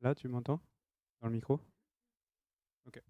Là, tu m'entends? Dans le micro? Ok.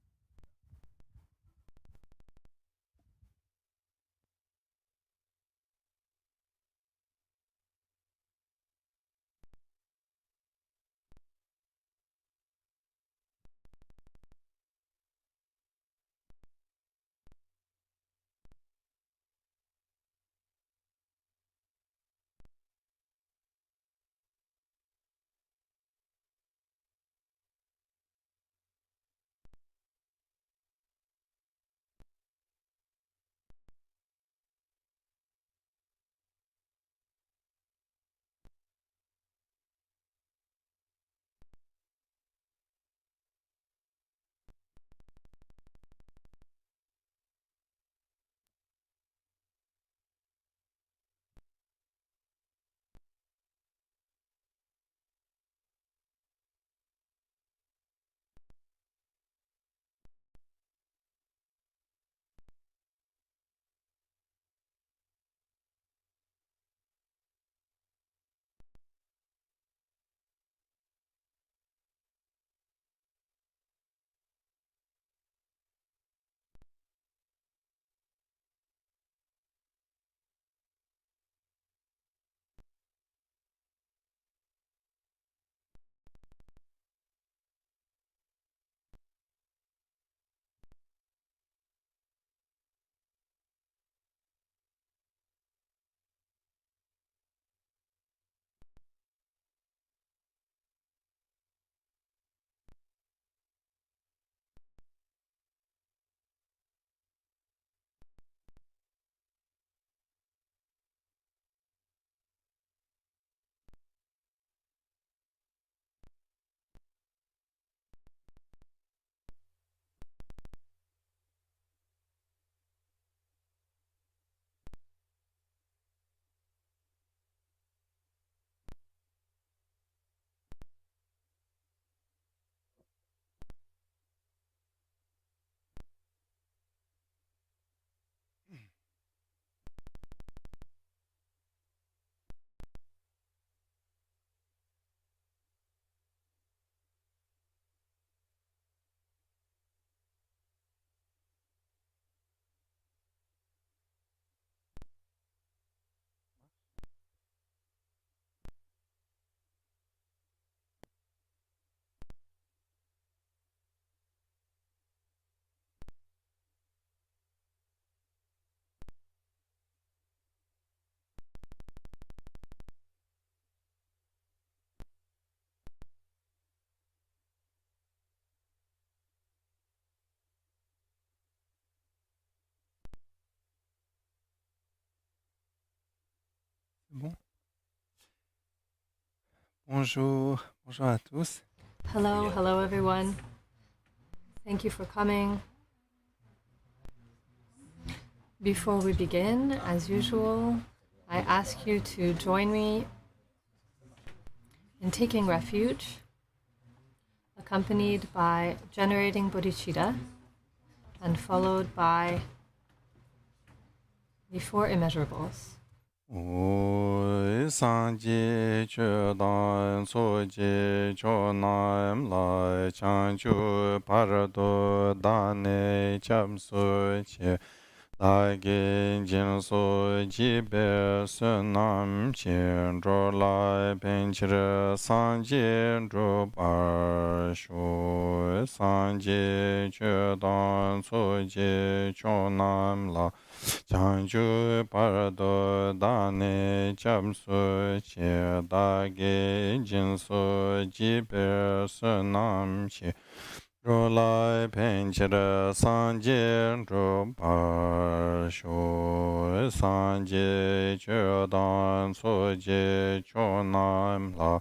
Bon. Bonjour. Bonjour à tous. Hello everyone. Thank you for coming. Before we begin, as usual, I ask you to join me in taking refuge, accompanied by generating bodhicitta and followed by the four immeasurables. Sanje chodan soje chonam la chanchu parado dane chamso che dagin jinso jibe sunam chen ro la penchira sanje ro par shu sanje chodan soje chonam la chanchu parado dane chamsu che dage jinsu jibe sunam che rolai penchira sanje ro par shu sanje chodan soje chonam la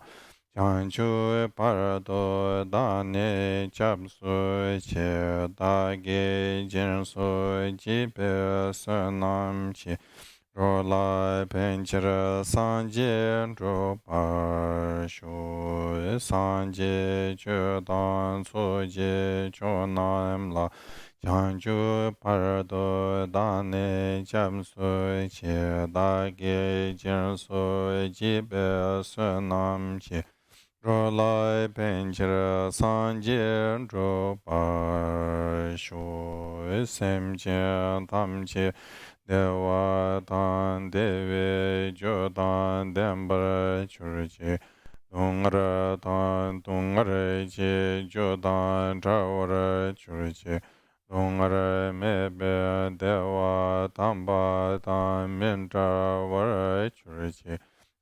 chanchu parado dane chamsu che dage jinsu jibe sunam che rolai penchira sanje ro par shu sanje chodan soje chonam la chanchu parado dane chamsu che dage jinsu jibe sunam che ro lai penchira sanjir ro pa shu sem chen tam che dewa tan dewe jo tan dembar chur che dungar tan dungar che jo tan chawar chur che dungar mebe dewa tamba tan min chawar chur che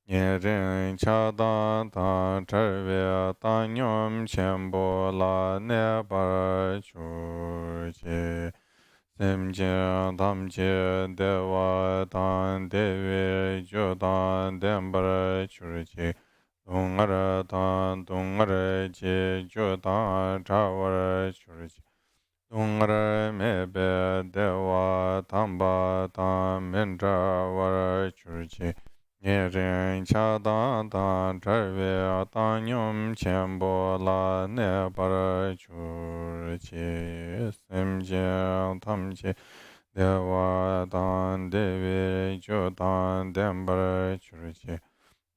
nye rin cha dan tan charve tan nyom chenpo la ne par chur che sem chen tam che dewa tan dewe jo tan dembar chur che dungar tan dungar che jo tan chawar chur che dungar mebe dewa tamba tan min chawar chur che nye rin cha dan tan charve tan nyom chenpo la ne par chur che sem chen tam che dewa dan dewe jo dan dembar chur che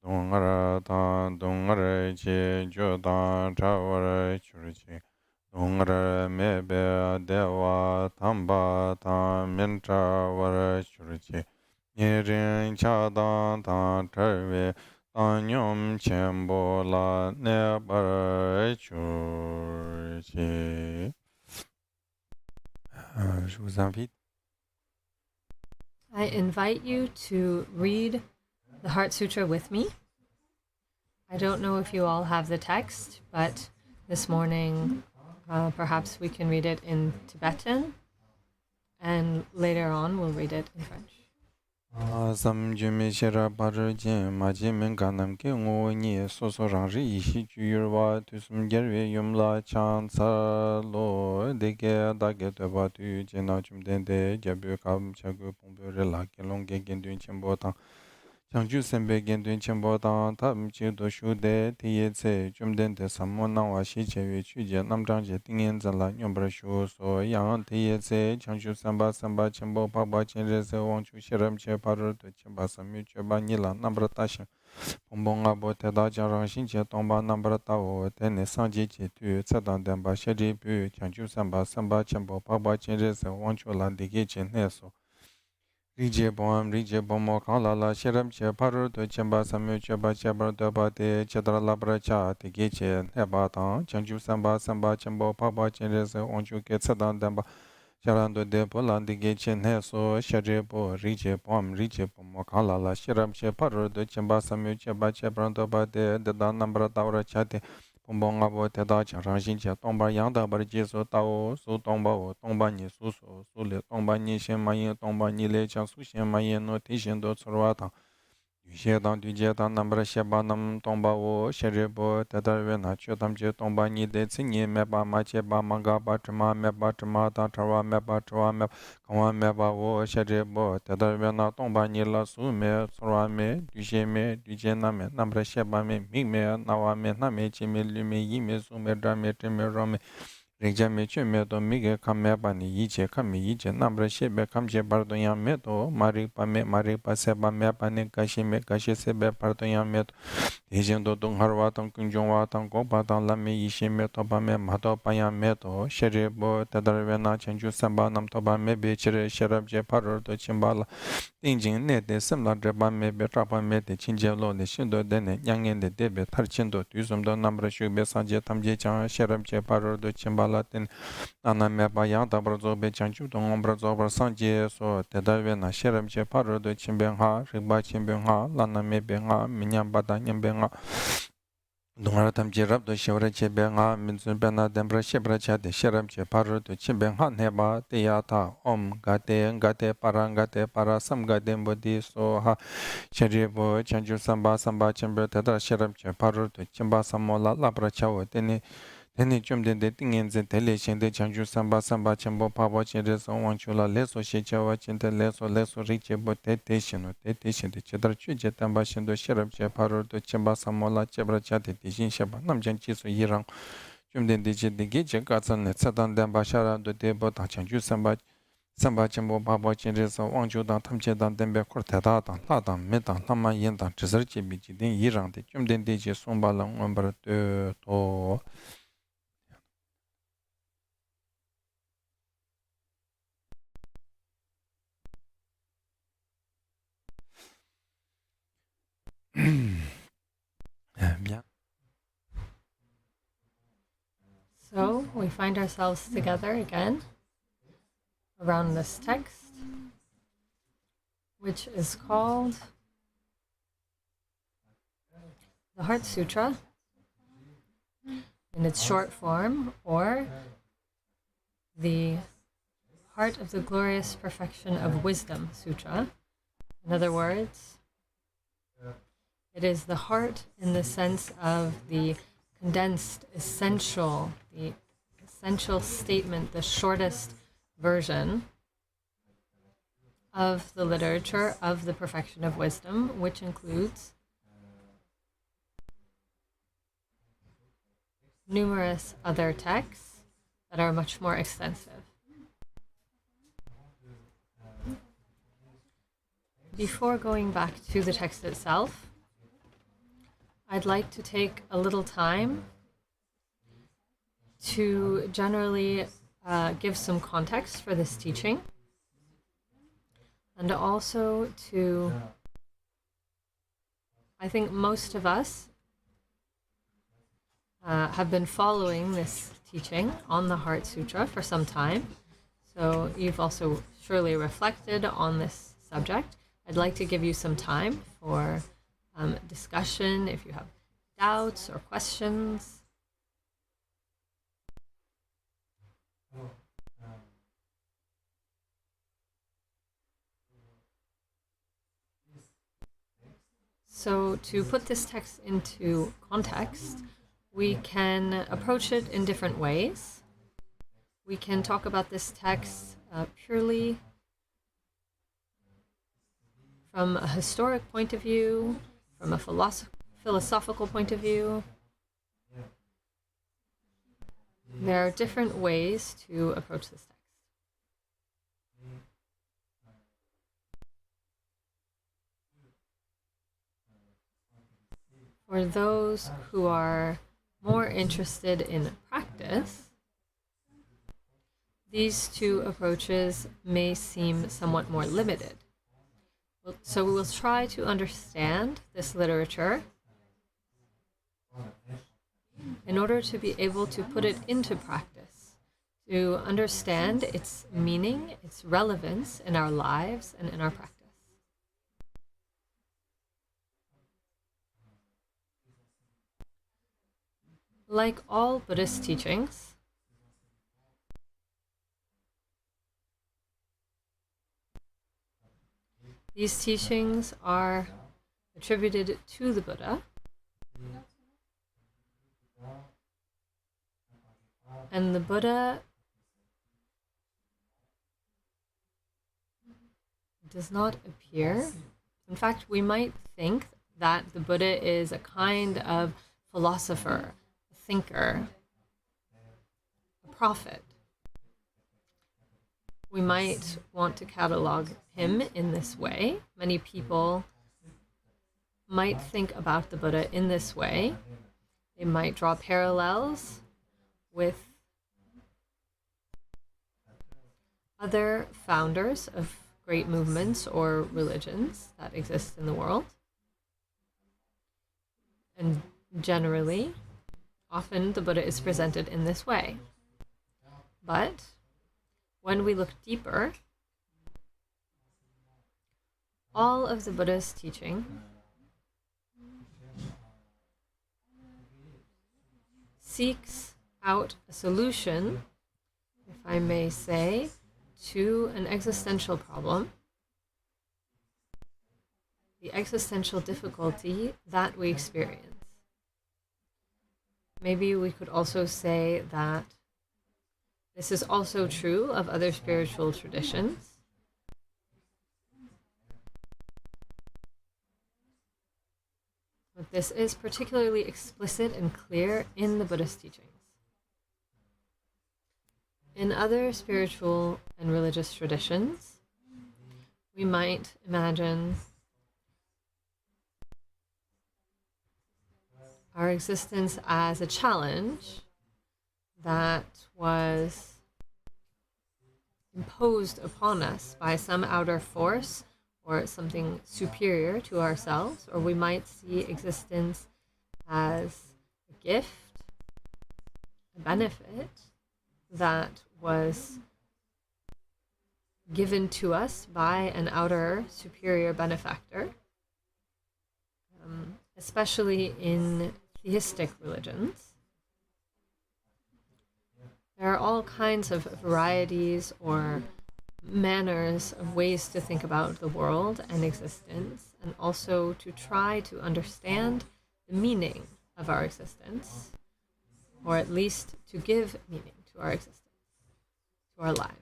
dungar dan dungar che jo dan chawar chur che dungar mebe dewa tamba dan min chawar chur che nye rin cha dan tan charve tan nyom chenpo la ne par chur che. Je vous invite. I invite you to read the Heart Sutra with me. I don't know if you all have the text, but this morning perhaps we can read it in Tibetan, and later on we'll read it in French. Sam jume shira paru jen ma jen men ganam ke ngo ni so so rang ri yi shi ju yer wa tu sum ger we yum la chan sa lo de ge da ge de ba tu jen na chum den de ja bu kam cha gu pong bu re la ke long ge gen dun chen bo ta chang ju sem be gen dun chen bo ta tam chi do shu de ti ye ce chum den de sam mo na wa shi che we chu je nam jang je ting yen za la nyom bra shu so yang ti ye ce chang ju sam ba chen bo pa ba chen re se wang chu shiram che pa ro de chen ba sam yu che ba ni la nam bra ta sha pong bong a bo te da jang rang shin che tong ba nam bra ta wo te ne sang ji che tu ca dan den ba she ri bu chang ju sam ba chen bo pa ba chen re se wang chu la de ge chen ne so Rije bom mo kala la shiram che paru to chemba samyo cheba chebar do ba te chedra labra cha te ge che ne ba ta changju samba chembo pa ba chen re se onju ke tsadan dan ba charan do de po lan de ge che ne so share bo rije bom mo kala la shiram che paru to chemba samyo cheba chebar do ba te de dan nambra tawra cha te Pombonga bo te da cha rang xin che tongba yang da bar ji so ta o su tongba o tongba ni su so su le tongba ni shen ma yin tongba ni le cha su shen ma yin no ti shen do tsurwa ta yu she dang du je dang nam bra she ba nam tongba o she re bo te da we na che tam je tongba ni de tsi ni me ba ma che ba ma ga ba chma me ba chma ta chwa me ba chwa me kwa me ba o she re bo te da we na tongba ni la su me tsurwa me du je na me nam bra she ba me mi me na wa me na me che me lu me yi me su me dra me tre me ro me Rikja me chu me to mi ge kam me pa ni yi che kam mi yi che nam bra she be kam che bar to yang me to mari pa se pa me pa ne ka she se be par to yang me to de jen do dong har wa tong kun jong wa tong ko pa tang la me yi she me to pa me ma to pa yang me to she re bo ta dar we na chen ju sam ba nam to ba me be che re she rab je par to chen ba la ting jing ne de sam la de ba me be tra pa me de chin je lo de shin do de ne yang en de be tar chen do tu zum do nam bra shu be sa je tam je chang she rab je par do chen ba la ten ana me ba yang da bra zo be chang chu dong bra zo bra sang je so te da we na she rab je par do chen ben ha ri ba chen ben ha la na me be ha mi nyam ba da nyam ben ha Dungara tam je rab do shevra che be nga min sun be na dem bra she bra cha de sheram che par do chen ben ha ne ba te ya ta om ga te para sam ga dem bo di so ha chari bo chan ju sam ba chen be te da sheram che par do chen ba sam mo la bra cha wo te ni Tene chum den de tingen zen tele shen de changju samba chen bo pa bo chen re so wang chu la le so she cha wa chen te le so ri che bo te shen no te shen de che dar chu je tam ba shen do sherab che pa ro do chen ba sam mo la che bra cha te shin she ba nam jan chi so yi rang chum den de che de ge che ka tsan ne tsa dan den ba sha ra do de bo ta changju samba Samba Chimbo Baba Chinresa Wangju Dan Tamche Dan Dembe Kor Teta Dan La Dan Me Dan Lama Yen Dan Chisar Chibi Jidin Yirang De Chumden Deji Somba Lang Wambar De To Bien. So we find ourselves together again around this text, which is called the Heart Sutra in its short form, or the Heart of the Glorious Perfection of Wisdom Sutra. In other words, it is the heart in the sense of the condensed, essential, the essential statement, the shortest version of the literature of the perfection of wisdom, which includes numerous other texts that are much more extensive. Before going back to the text itself, I'd like to take a little time to generally give some context for this teaching, and also to, I think most of us have been following this teaching on the Heart Sutra for some time, so you've also surely reflected on this subject. I'd like to give you some time for discussion if you have doubts or questions. So to put this text into context, we can approach it in different ways. We can talk about this text purely from a historic point of view, from a philosophical point of view. There are different ways to approach this text. For those who are more interested in practice, these two approaches may seem somewhat more limited. So we will try to understand this literature in order to be able to put it into practice, to understand its meaning, its relevance in our lives and in our practice. Like all Buddhist teachings, these teachings are attributed to the Buddha, and the Buddha does not appear. In fact, we might think that the Buddha is a kind of philosopher, a thinker, a prophet. We might want to catalog him in this way. Many people might think about the Buddha in this way. They might draw parallels with other founders of great movements or religions that exist in the world. And generally, often the Buddha is presented in this way. But when we look deeper, all of the Buddha's teaching seeks out a solution, if I may say, to an existential problem, the existential difficulty that we experience. Maybe we could also say that this is also true of other spiritual traditions. But this is particularly explicit and clear in the Buddhist teachings. In other spiritual and religious traditions, we might imagine our existence as a challenge that was imposed upon us by some outer force or something superior to ourselves, or we might see existence as a gift, a benefit that was given to us by an outer superior benefactor, especially in theistic religions. There are all kinds of varieties or manners of ways to think about the world and existence, and also to try to understand the meaning of our existence, or at least to give meaning to our existence, to our lives.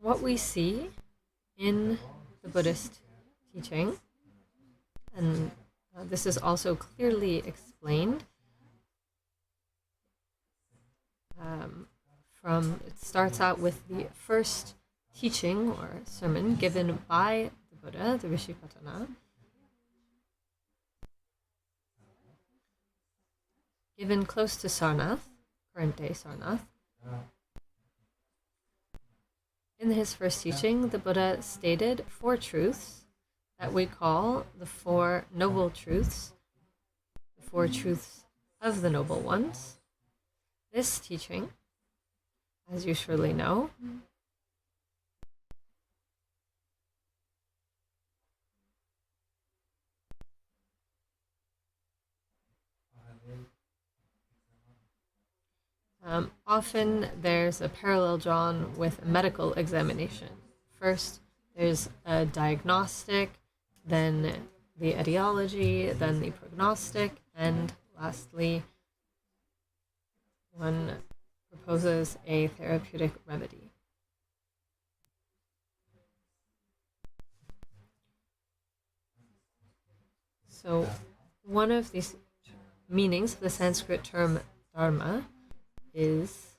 What we see in the Buddhist teaching, and this is also clearly explained it starts out with the first teaching or sermon given by the Buddha, the Rishipatana, given close to Sarnath, current day Sarnath. In his first teaching, the Buddha stated 4 truths that we call the 4 noble truths, the 4 truths of the noble ones. This teaching, as you surely know, often there's a parallel drawn with a medical examination. First, there's a diagnostic, then the etiology, then the prognostic, and lastly, one proposes a therapeutic remedy. So, one of these meanings of the Sanskrit term dharma is,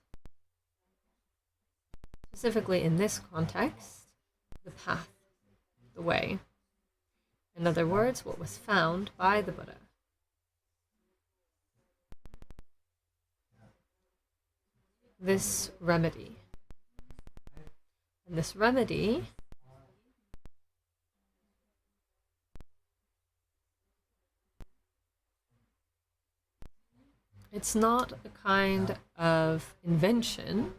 specifically in this context, the path, the way. In other words, what was found by the Buddha. This remedy. And this remedy it's not a kind of invention.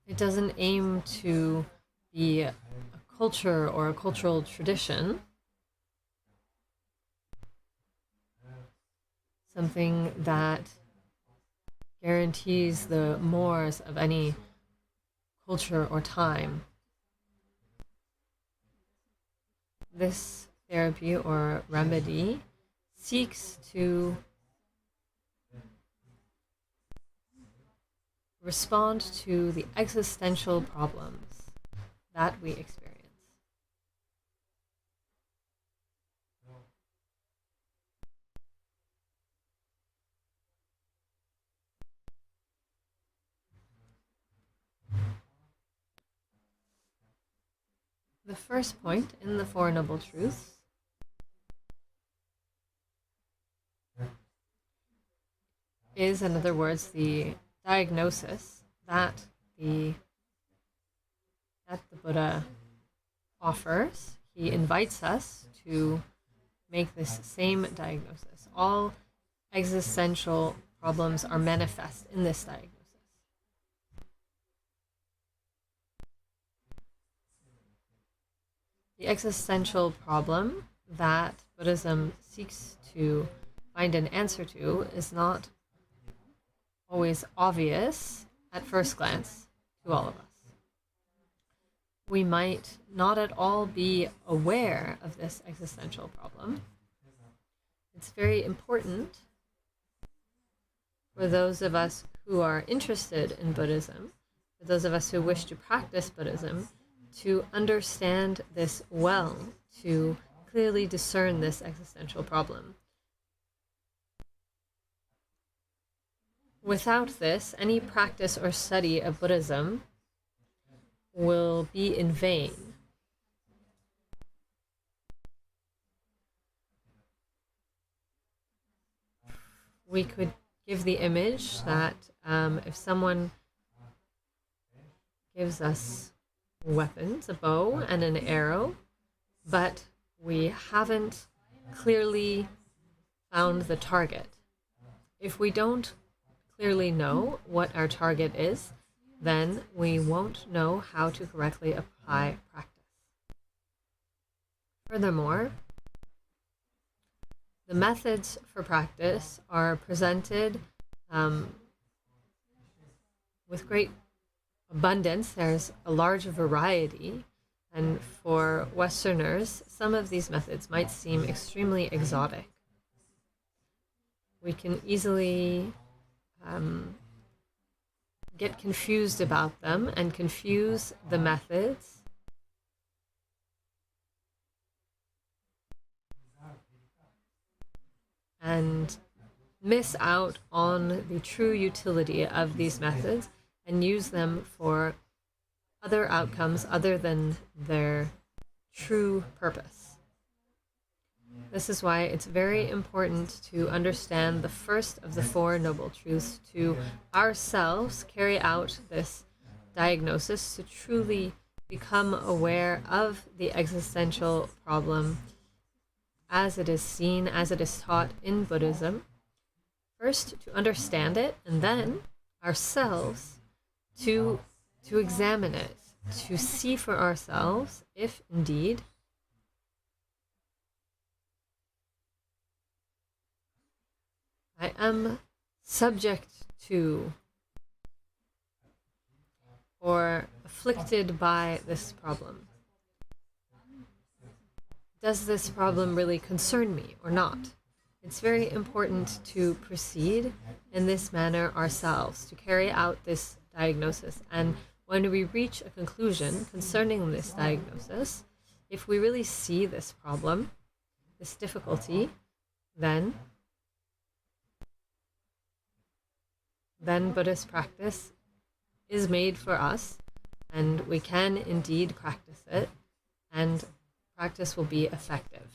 It doesn't aim to be a culture or a cultural tradition, something that guarantees the mores of any culture or time. This therapy or remedy seeks to respond to the existential problems that we experience. The first point in the Four Noble Truths is, in other words, the diagnosis that the Buddha offers. He invites us to make this same diagnosis. All existential problems are manifest in this diagnosis. The existential problem that Buddhism seeks to find an answer to is not always obvious at first glance to all of us. We might not at all be aware of this existential problem. It's very important for those of us who are interested in Buddhism, for those of us who wish to practice Buddhism, to understand this well, to clearly discern this existential problem. Without this, any practice or study of Buddhism will be in vain. We could give the image that if someone gives us weapons, a bow and an arrow, but we haven't clearly found the target. If we don't clearly know what our target is, then we won't know how to correctly apply practice. Furthermore, the methods for practice are presented with great abundance. There's a large variety, and for Westerners, some of these methods might seem extremely exotic. We can easily get confused about them and confuse the methods and miss out on the true utility of these methods and use them for other outcomes other than their true purpose. This is why it's very important to understand the first of the Four Noble Truths, to ourselves carry out this diagnosis, to truly become aware of the existential problem as it is seen, as it is taught in Buddhism. First, to understand it, and then ourselves to examine it, to see for ourselves if indeed I am subject to or afflicted by this problem. Does this problem really concern me or not? It's very important to proceed in this manner ourselves, to carry out this diagnosis. And when we reach a conclusion concerning this diagnosis, if we really see this problem, this difficulty, then Buddhist practice is made for us, and we can indeed practice it, and practice will be effective.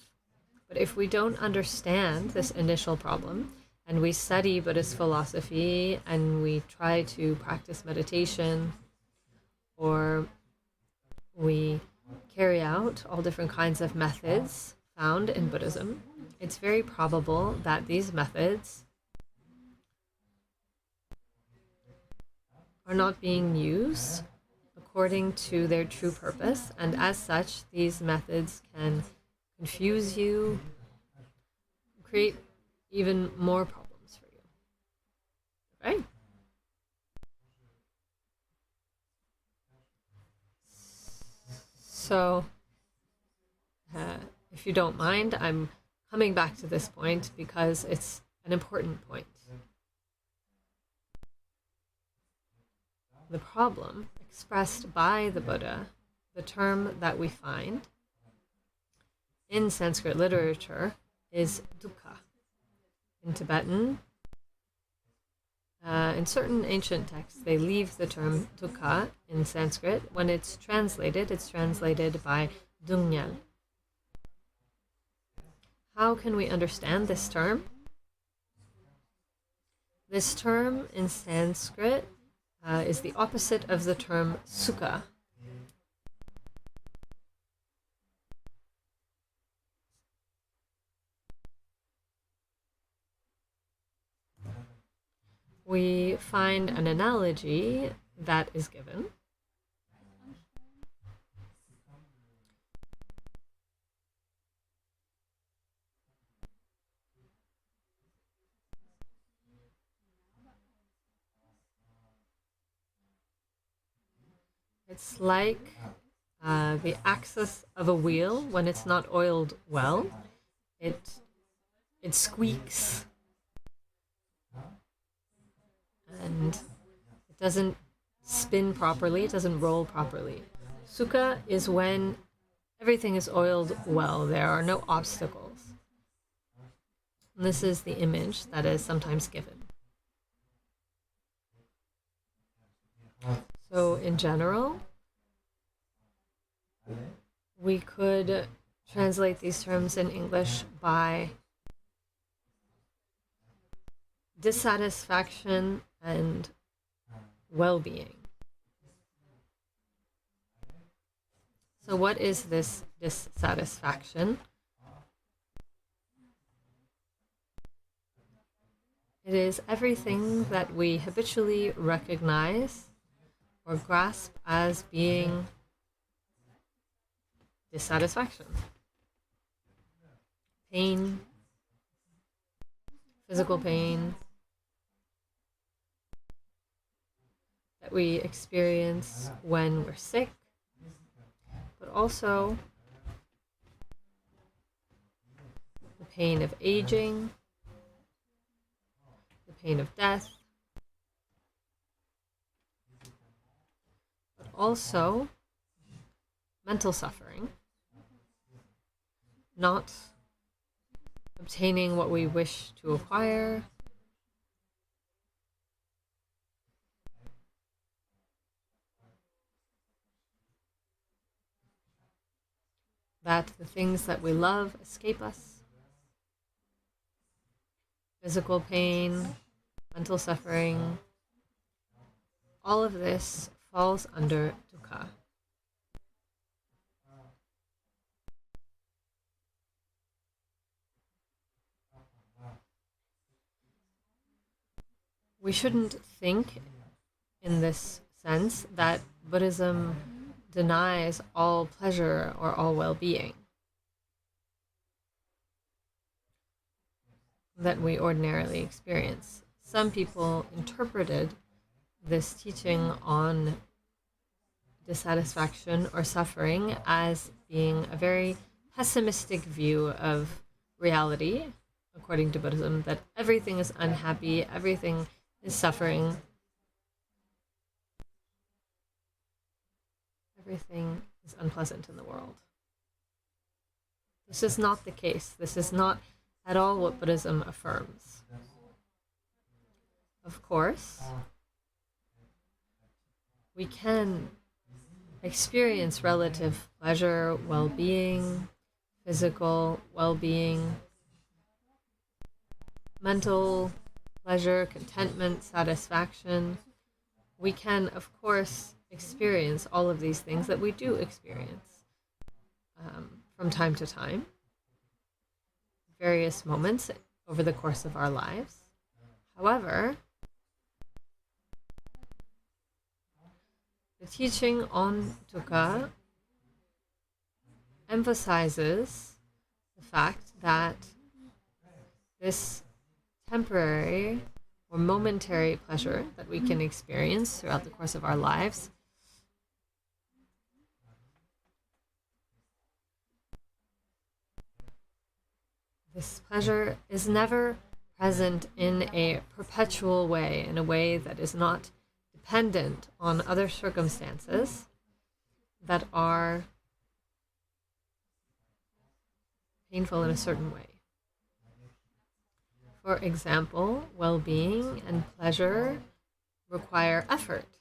But if we don't understand this initial problem, and we study Buddhist philosophy, and we try to practice meditation, or we carry out all different kinds of methods found in Buddhism, it's very probable that these methods are not being used according to their true purpose, and as such, these methods can confuse you, create even more problems for you. Okay? So, if you don't mind, I'm coming back to this point because it's an important point. The problem expressed by the Buddha, the term that we find in Sanskrit literature, is dukkha. In Tibetan, in certain ancient texts, they leave the term dukkha in Sanskrit. When it's translated by dungyal. How can we understand this term? This term in Sanskrit is the opposite of the term sukha. We find an analogy that is given. It's like the axis of a wheel. When it's not oiled well, it squeaks. and it doesn't spin properly, it doesn't roll properly. Sukha is when everything is oiled well, there are no obstacles. And this is the image that is sometimes given. So in general, we could translate these terms in English by dissatisfaction and well-being. So what is this dissatisfaction? It is everything that we habitually recognize or grasp as being dissatisfaction. Pain, physical pain that we experience when we're sick, but also the pain of aging, the pain of death, but also mental suffering, not obtaining what we wish to acquire, that the things that we love escape us, physical pain, mental suffering, all of this falls under dukkha. We shouldn't think in this sense that Buddhism denies all pleasure or all well-being that we ordinarily experience. Some people interpreted this teaching on dissatisfaction or suffering as being a very pessimistic view of reality, according to Buddhism, that everything is unhappy, everything is suffering, everything is unpleasant in the world. This is not the case. This is not at all what Buddhism affirms. Of course, we can experience relative pleasure, well-being, physical well-being, mental pleasure, contentment, satisfaction. We can, of course, experience all of these things that we do experience from time to time, various moments over the course of our lives. However, the teaching on dukkha emphasizes the fact that this temporary or momentary pleasure that we can experience throughout the course of our lives this pleasure is never present in a perpetual way, in a way that is not dependent on other circumstances that are painful in a certain way. For example, well-being and pleasure require effort.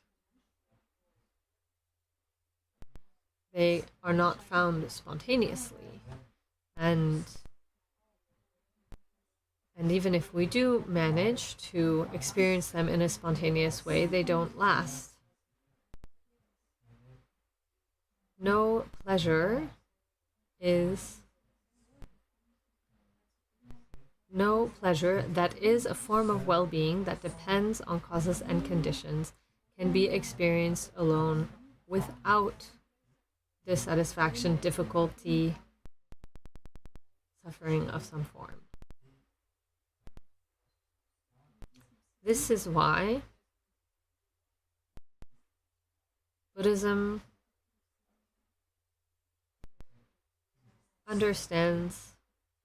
They are not found spontaneously. And even if we do manage to experience them in a spontaneous way, they don't last. No pleasure that is a form of well-being that depends on causes and conditions can be experienced alone without dissatisfaction, difficulty, suffering of some form. This is why Buddhism understands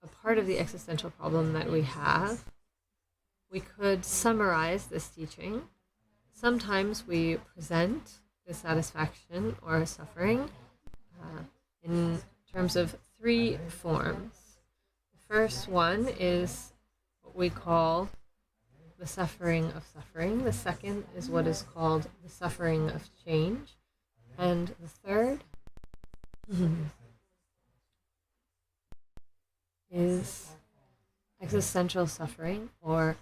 a part of the existential problem that we have, we could summarize this teaching. Sometimes we present dissatisfaction or suffering in terms of three forms. The first one is what we call the suffering of suffering. The second is what is called the suffering of change. And the third is existential suffering, or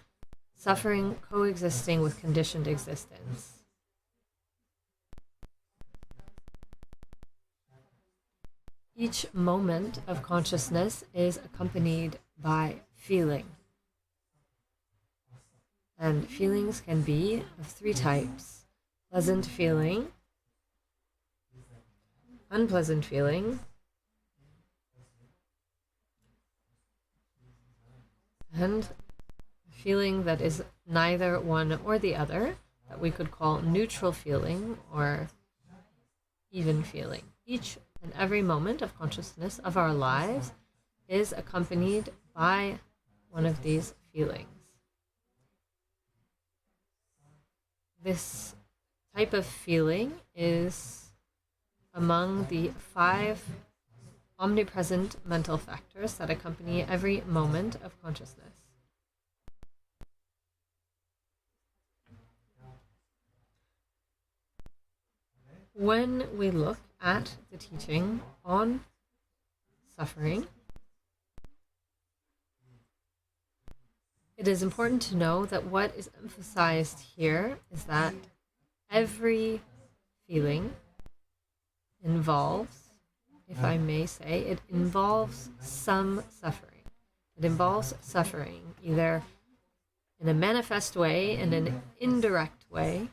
suffering coexisting with conditioned existence. Each moment of consciousness is accompanied by feeling. And feelings can be of three types: pleasant feeling, unpleasant feeling, and a feeling that is neither one or the other, that we could call neutral feeling or even feeling. Each and every moment of consciousness of our lives is accompanied by one of these feelings. This type of feeling is among the 5 omnipresent mental factors that accompany every moment of consciousness. When we look at the teaching on suffering, it is important to know that what is emphasized here is that every feeling involves, if I may say, it involves some suffering. It involves suffering, either in a manifest way, in an indirect way.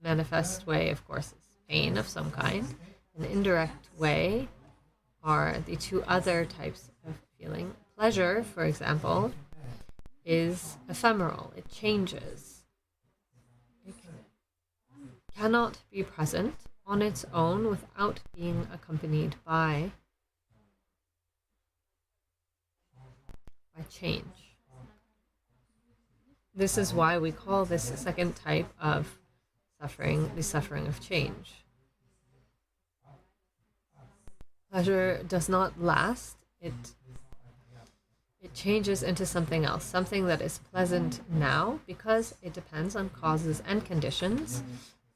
Manifest way, of course, is pain of some kind. An indirect way are the 2 other types of feeling. Pleasure, for example, is ephemeral. It changes. It cannot be present on its own without being accompanied by change. This is why we call this second type of suffering the suffering of change. Pleasure does not last. It changes into something else, something that is pleasant now because it depends on causes and conditions.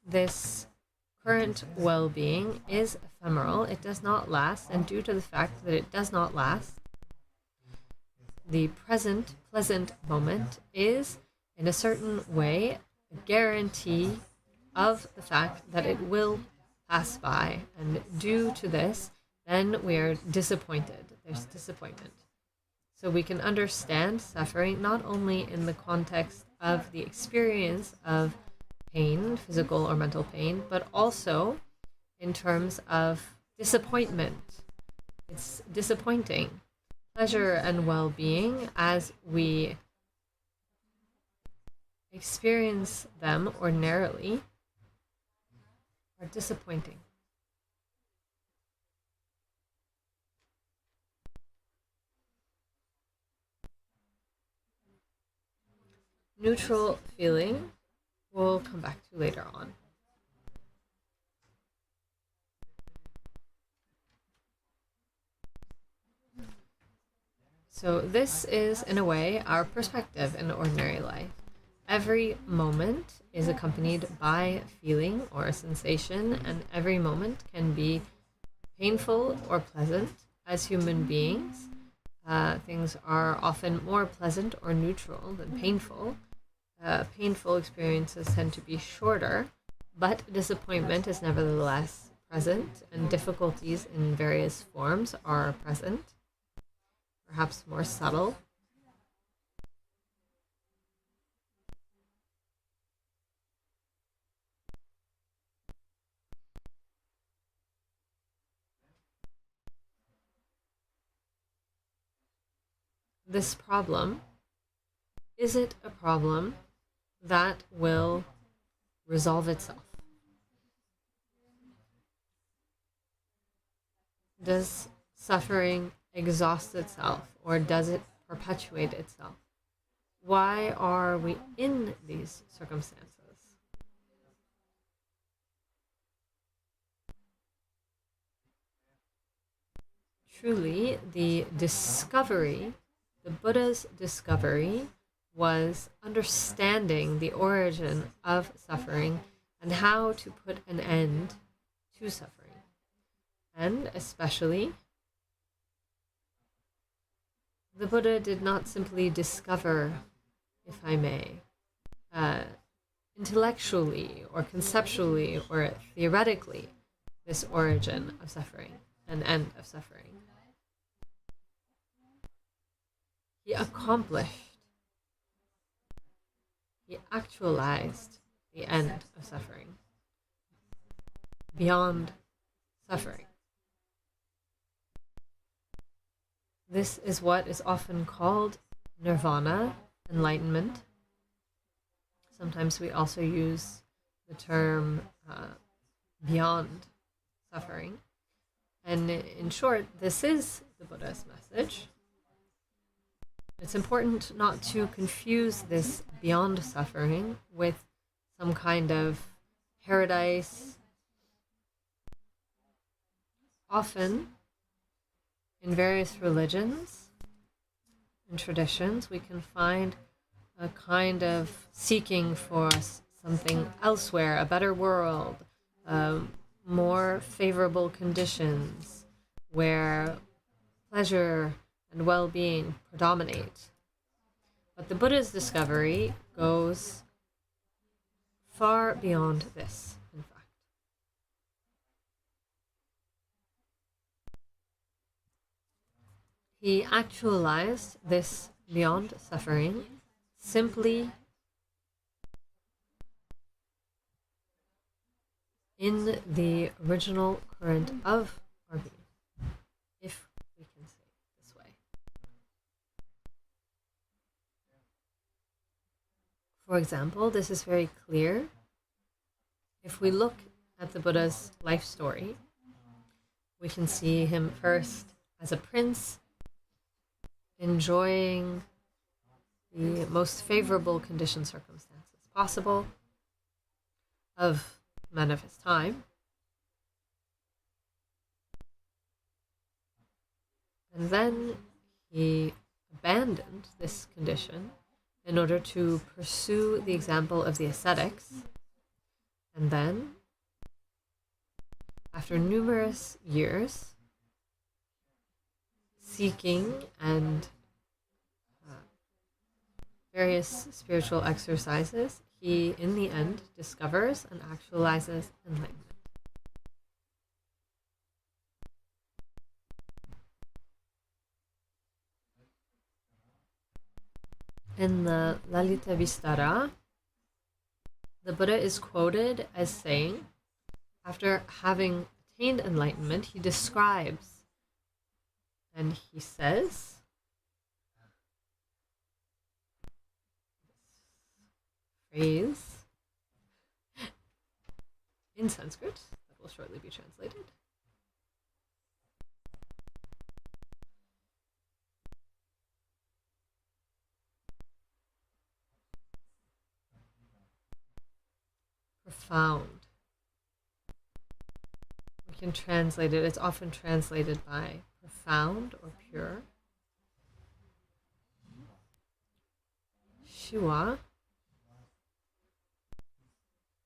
This current well-being is ephemeral. It does not last, and due to the fact that it does not last, the present pleasant moment is, in a certain way, a guarantee of the fact that it will pass by. And due to this, then we are disappointed. There's disappointment. So we can understand suffering not only in the context of the experience of pain, physical or mental pain, but also in terms of disappointment. It's disappointing. Pleasure and well-being, as we experience them ordinarily, are disappointing. Neutral feeling we'll come back to later on. So this is, in a way, our perspective in ordinary life. Every moment is accompanied by feeling or a sensation, and every moment can be painful or pleasant. As human beings, things are often more pleasant or neutral than painful. Painful experiences tend to be shorter, but disappointment is nevertheless present, and difficulties in various forms are present, perhaps more subtle. This problem, is it a problem that will resolve itself? Does suffering exhaust itself, or does it perpetuate itself? why are we in these circumstances? Truly, the Buddha's discovery was understanding the origin of suffering and how to put an end to suffering. And especially, the Buddha did not simply discover, if I may, intellectually or conceptually or theoretically this origin of suffering and end of suffering. He accomplished, he actualized the end of suffering, beyond suffering. This is what is often called nirvana, enlightenment. Sometimes we also use the term beyond suffering. And in short, this is the Buddha's message. It's important not to confuse this beyond suffering with some kind of paradise. Often, in various religions and traditions, we can find a kind of seeking for something elsewhere, a better world, more favorable conditions where pleasure and well-being predominate. But the Buddha's discovery goes far beyond this, in fact. He actualized this beyond suffering simply in the original current of our being, if we can say it this way. For example, this is very clear if we look at the Buddha's life story. We can see him first as a prince, enjoying the most favorable condition circumstances possible of men of his time. And then he abandoned this condition in order to pursue the example of the ascetics. And then, after numerous years seeking and various spiritual exercises, he, in the end, discovers and actualizes enlightenment. In the Lalita Vistara, the Buddha is quoted as saying, after having attained enlightenment, he describes and he says, phrase in Sanskrit that will shortly be translated. Profound. We can translate it, it's often translated by profound or pure. Shiva,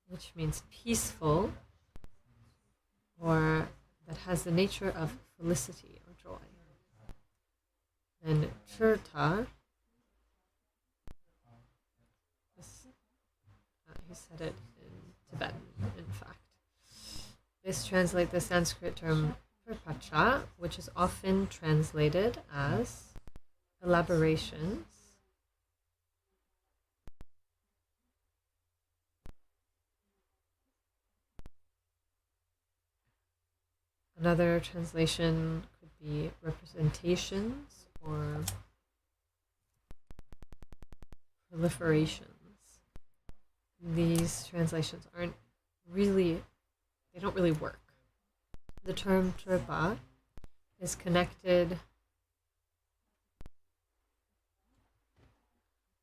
which means peaceful, or that has the nature of felicity or joy. And Churta, he said it in Tibetan, in fact. This translates the Sanskrit term Prapacha, which is often translated as elaborations. Another translation could be representations or proliferations. These translations they don't really work. The term Trpa is connected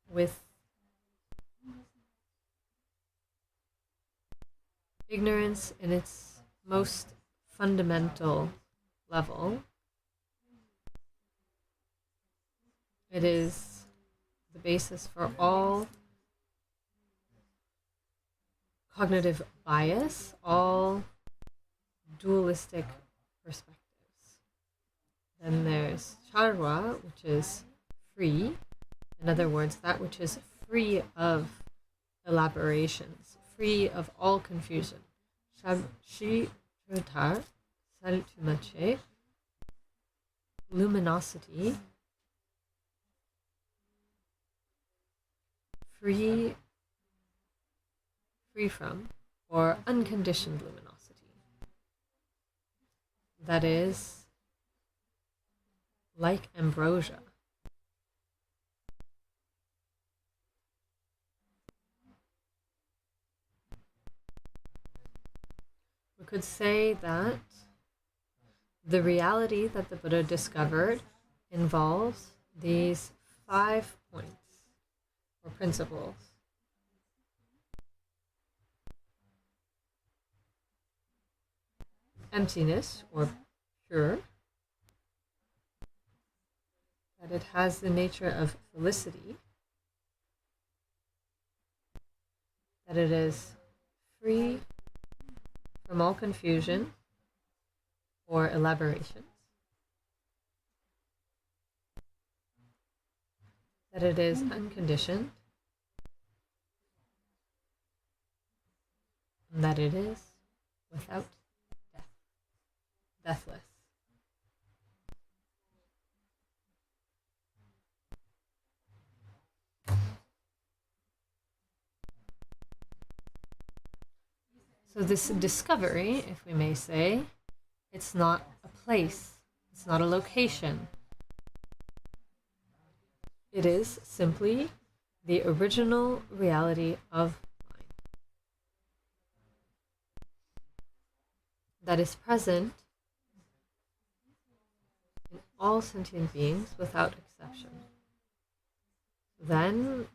with ignorance in its most fundamental level. It is the basis for all cognitive bias, all dualistic perspectives. Then there's charva, which is free. In other words, that which is free of elaborations, free of all confusion. Shabshi Trutar Saltumache, luminosity, free from, or unconditioned luminosity. That is like ambrosia. We could say that the reality that the Buddha discovered involves these 5 points or principles. Emptiness, or pure, that it has the nature of felicity, that it is free from all confusion or elaborations, that it is unconditioned, and that it is without death, deathless. So this discovery, if we may say, it's not a place, it's not a location. It is simply the original reality of mind that is present in all sentient beings without exception. Then,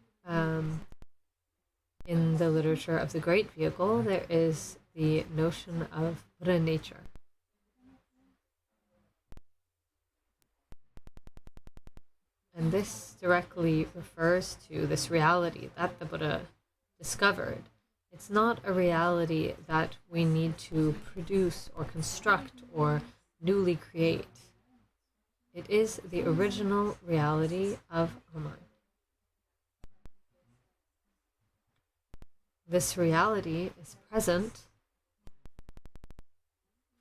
in the literature of the Great Vehicle, there is the notion of Buddha nature. And this directly refers to this reality that the Buddha discovered. It's not a reality that we need to produce or construct or newly create. It is the original reality of our mind. This reality is present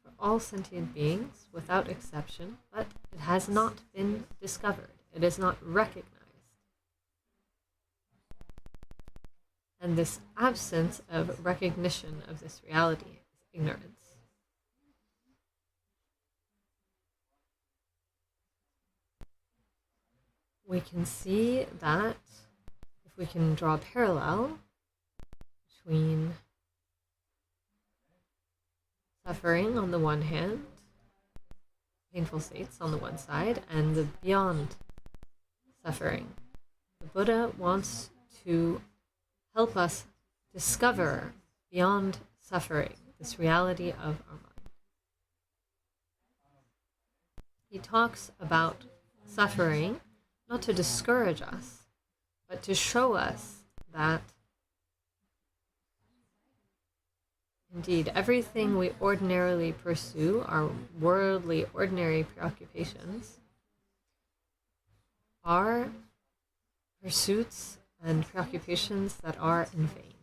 for all sentient beings without exception, but it has not been discovered. It is not recognized. And this absence of recognition of this reality is ignorance. We can see that if we can draw a parallel between suffering on the one hand, painful states on the one side, and the beyond suffering. The Buddha wants to help us discover beyond suffering this reality of our mind. He talks about suffering not to discourage us, but to show us that indeed everything we ordinarily pursue, our worldly, ordinary preoccupations, are pursuits and preoccupations that are in vain.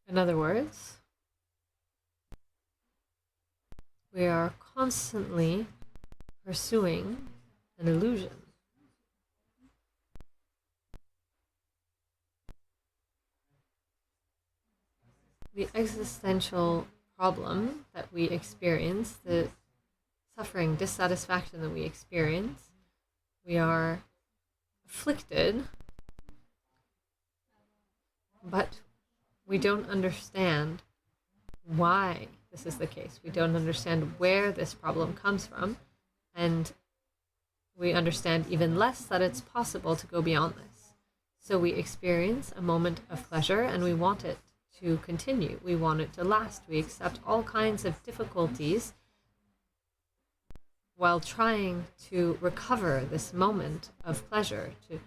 In other words, we are constantly pursuing an illusion. The existential problem that we experience, the suffering, dissatisfaction that we experience, we are afflicted, but we don't understand why this is the case. We don't understand where this problem comes from, and we understand even less that it's possible to go beyond this. So we experience a moment of pleasure and we want it to continue. We want it to last. We accept all kinds of difficulties while trying to recover this moment of pleasure, to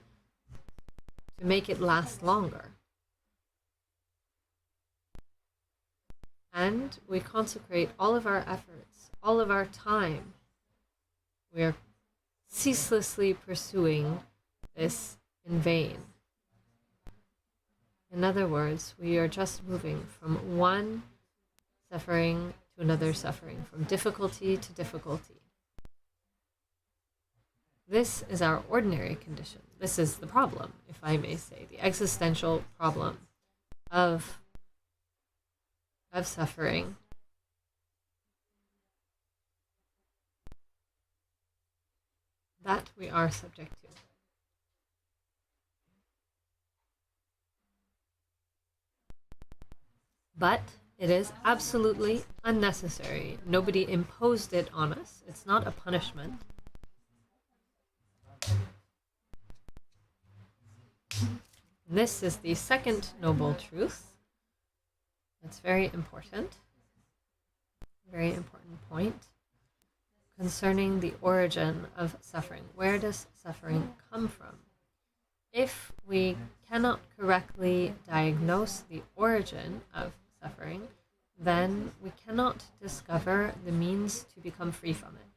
make it last longer. And we consecrate all of our efforts, all of our time. We are ceaselessly pursuing this in vain. In other words, we are just moving from one suffering to another suffering, from difficulty to difficulty. This is our ordinary condition. This is the problem, if I may say, the existential problem of suffering. That we are subject to. But it is absolutely unnecessary. Nobody imposed it on us. It's not a punishment. This is the second noble truth. It's very important point concerning the origin of suffering. Where does suffering come from? If we cannot correctly diagnose the origin of suffering, then we cannot discover the means to become free from it.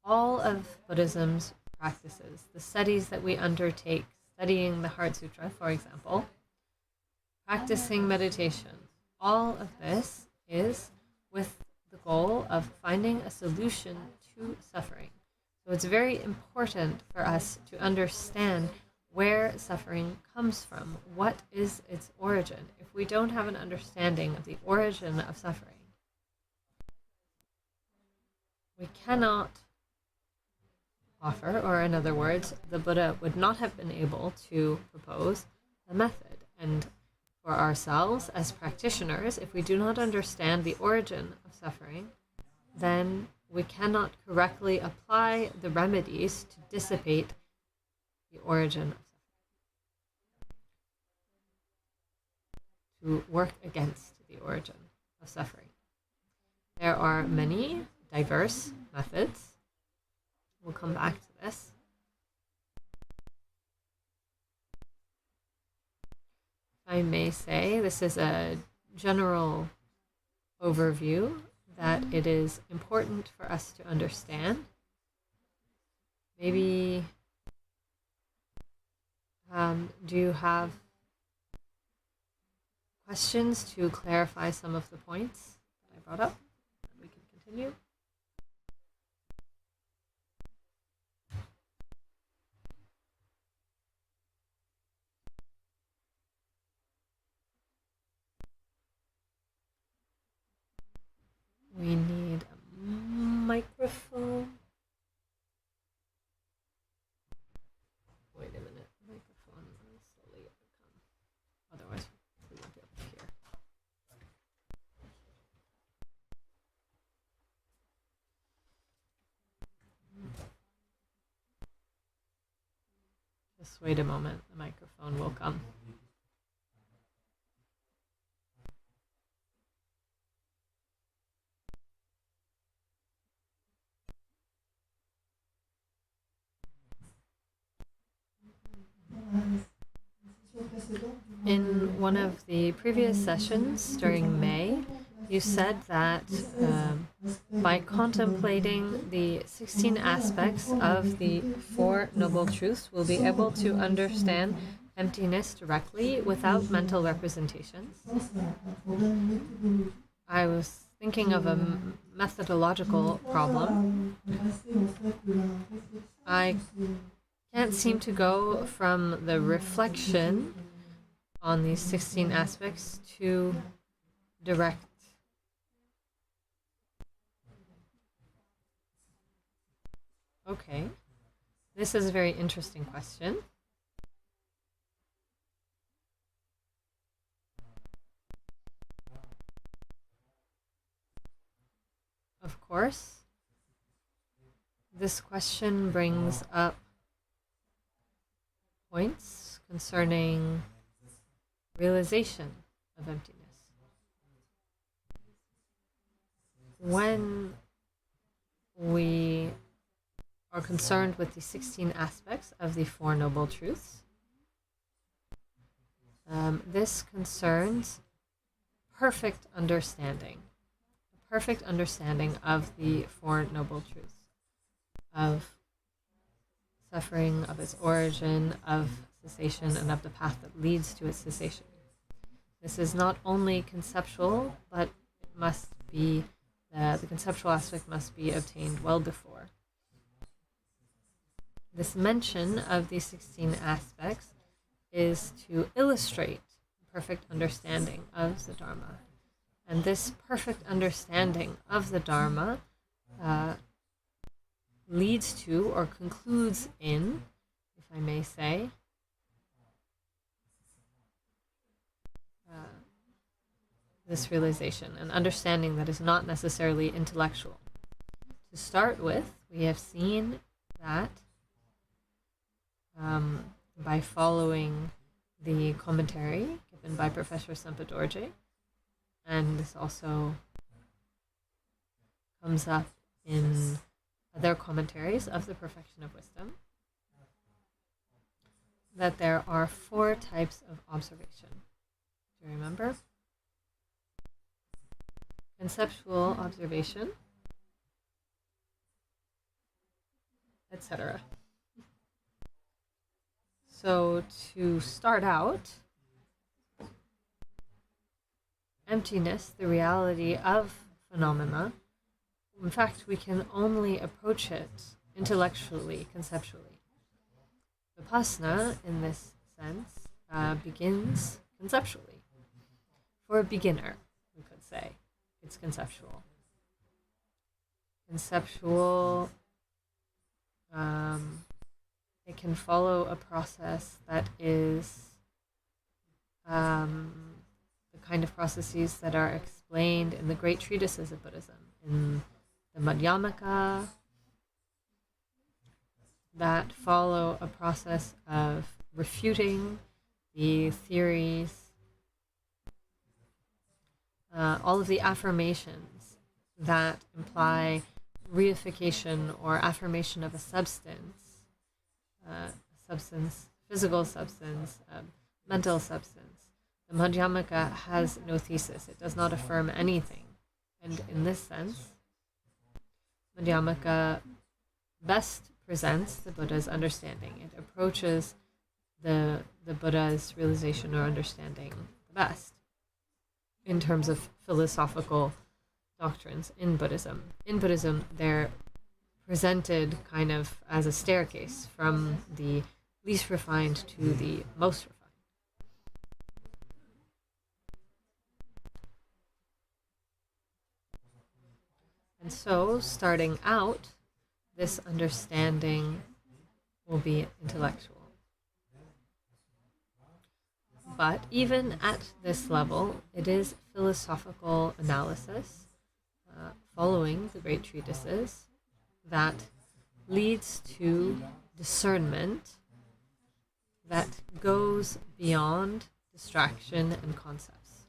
All of Buddhism's practices, the studies that we undertake, studying the Heart Sutra, for example, practicing meditation, all of this is with the goal of finding a solution to suffering. So it's very important for us to understand where suffering comes from. What is its origin? If we don't have an understanding of the origin of suffering, we cannot offer, or in other words, the Buddha would not have been able to propose a method. And for ourselves as practitioners, if we do not understand the origin of suffering, then we cannot correctly apply the remedies to dissipate the origin of suffering, to work against the origin of suffering. There are many diverse methods. We'll come back to this. If I may say, this is a general overview that it is important for us to understand. Maybe do you have questions to clarify some of the points that I brought up? We can continue. We need a microphone. Wait a minute. Microphone will slowly come. Otherwise, we won't be able to hear. Just wait a moment. The microphone will come. In one of the previous sessions during May, you said that by contemplating the 16 aspects of the Four Noble Truths, we'll be able to understand emptiness directly without mental representations. I was thinking of a methodological problem. I can't seem to go from the reflection on these 16 aspects to direct. Okay, this is a very interesting question. Of course, this question brings up points concerning realization of emptiness. When we are concerned with the 16 aspects of the Four Noble Truths, this concerns perfect understanding of the Four Noble Truths, of suffering, of its origin, of cessation, and of the path that leads to its cessation. This is not only conceptual, but it must be the conceptual aspect must be obtained well before. This mention of these 16 aspects is to illustrate perfect understanding of the Dharma. And this perfect understanding of the Dharma leads to or concludes in, if I may say, this realization, an understanding that is not necessarily intellectual. To start with, we have seen that by following the commentary given by Professor Sampa Dorje, and this also comes up in other commentaries of the Perfection of Wisdom, that there are 4 types of observation. Do you remember? Conceptual observation, etc. So to start out, emptiness, the reality of phenomena, in fact, we can only approach it intellectually, conceptually. Vipassana, in this sense, begins conceptually. For a beginner, we could say, it's conceptual. Conceptual, it can follow a process that is the kind of processes that are explained in the great treatises of Buddhism, in the Madhyamaka, that follow a process of refuting the theories, all of the affirmations that imply reification or affirmation of a substance, physical substance, mental substance. The Madhyamaka has no thesis. It does not affirm anything. And in this sense, Madhyamaka best presents the Buddha's understanding. It approaches the Buddha's realization or understanding the best in terms of philosophical doctrines in Buddhism. In Buddhism, they're presented kind of as a staircase from the least refined to the most refined. And so, starting out, this understanding will be intellectual. But even at this level, it is philosophical analysis, following the great treatises, that leads to discernment that goes beyond distraction and concepts.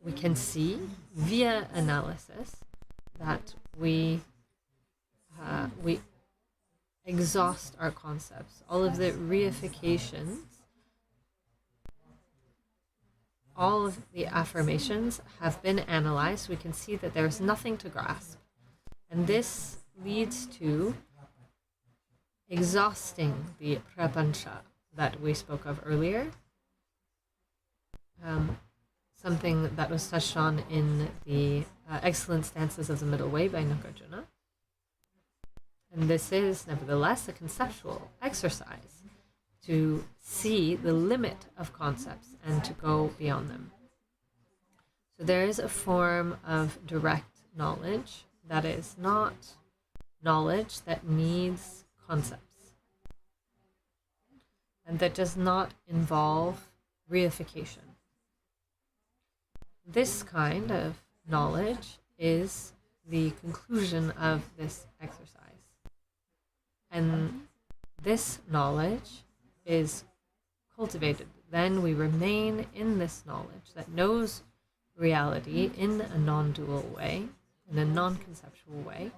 We can see via analysis that we exhaust our concepts. All of the reifications, all of the affirmations have been analyzed. We can see that there's nothing to grasp. And this leads to exhausting the prapancha that we spoke of earlier. Something that was touched on in the Excellent Stances of the Middle Way by Nagarjuna. And this is, nevertheless, a conceptual exercise to see the limit of concepts and to go beyond them. So there is a form of direct knowledge that is not knowledge that needs concepts and that does not involve reification. This kind of knowledge is the conclusion of this exercise. and this knowledge is cultivated. Then we remain in this knowledge that knows reality in a non-dual way, in a non-conceptual way.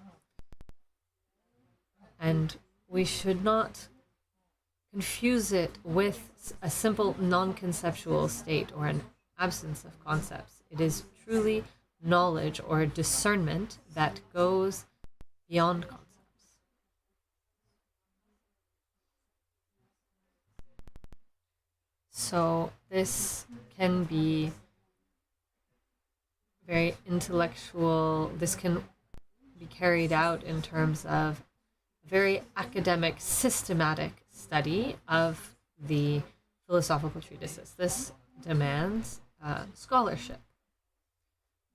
And we should not confuse it with a simple non-conceptual state or an absence of concepts. It is truly knowledge or discernment that goes beyond concepts. So this can be very intellectual. This can be carried out in terms of a very academic, systematic study of the philosophical treatises. This demands scholarship.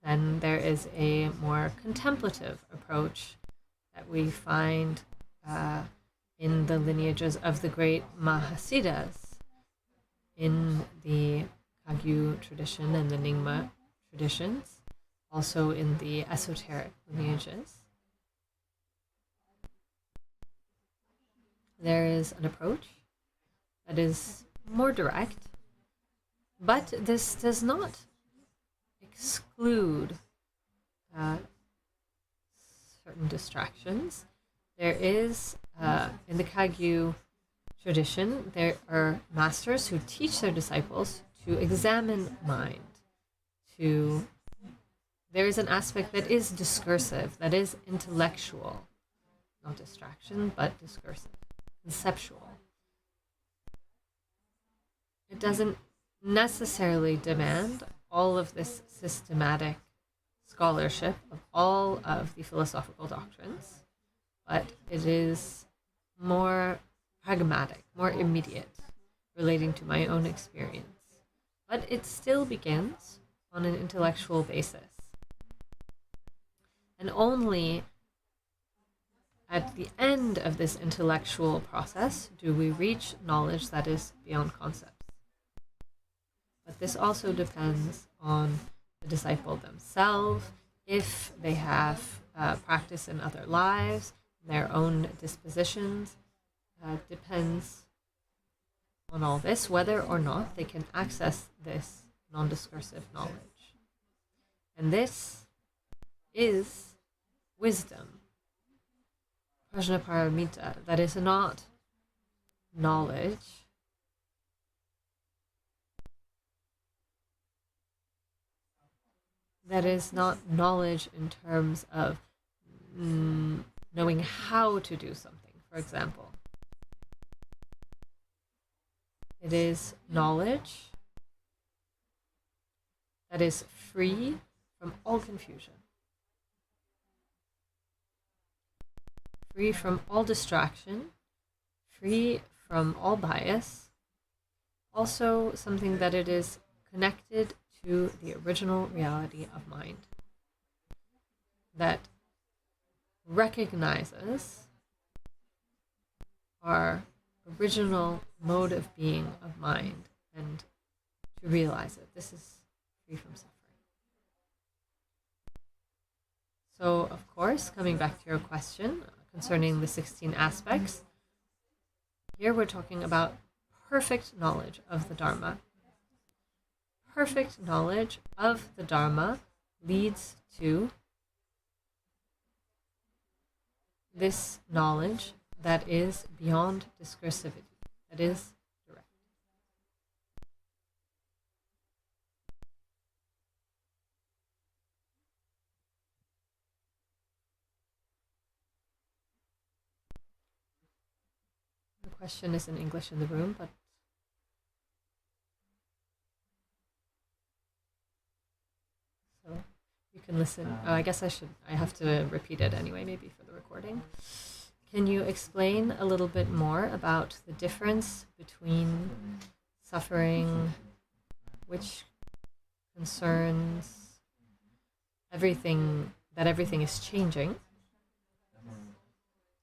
Then there is a more contemplative approach that we find in the lineages of the great Mahasiddhas, in the Kagyu tradition and the Nyingma traditions, also in the esoteric lineages. There is an approach that is more direct, but this does not exclude certain distractions. There is, in the Kagyu tradition, there are masters who teach their disciples to examine mind. There is an aspect that is discursive, that is intellectual, not distraction, but discursive, conceptual. It doesn't necessarily demand all of this systematic scholarship of all of the philosophical doctrines, but it is more pragmatic, more immediate, relating to my own experience. But it still begins on an intellectual basis. And only at the end of this intellectual process do we reach knowledge that is beyond concepts. But this also depends on the disciple themselves, if they have practice in other lives, their own dispositions. Depends on all this, whether or not they can access this non-discursive knowledge. And this is wisdom, prajnaparamita, that is not knowledge. That is not knowledge in terms of knowing how to do something, for example. It is knowledge that is free from all confusion, free from all distraction, free from all bias, also something that it is connected to the original reality of mind, that recognizes our original mode of being of mind, and to realize it. This is free from suffering. So, of course, coming back to your question concerning the 16 aspects, here we're talking about perfect knowledge of the Dharma. Perfect knowledge of the Dharma leads to this knowledge that is beyond discursivity, that is direct. The question is in English in the room, but so you can listen. I guess I have to repeat it anyway, maybe for the recording. Can you explain a little bit more about the difference between suffering, which concerns everything, that everything is changing,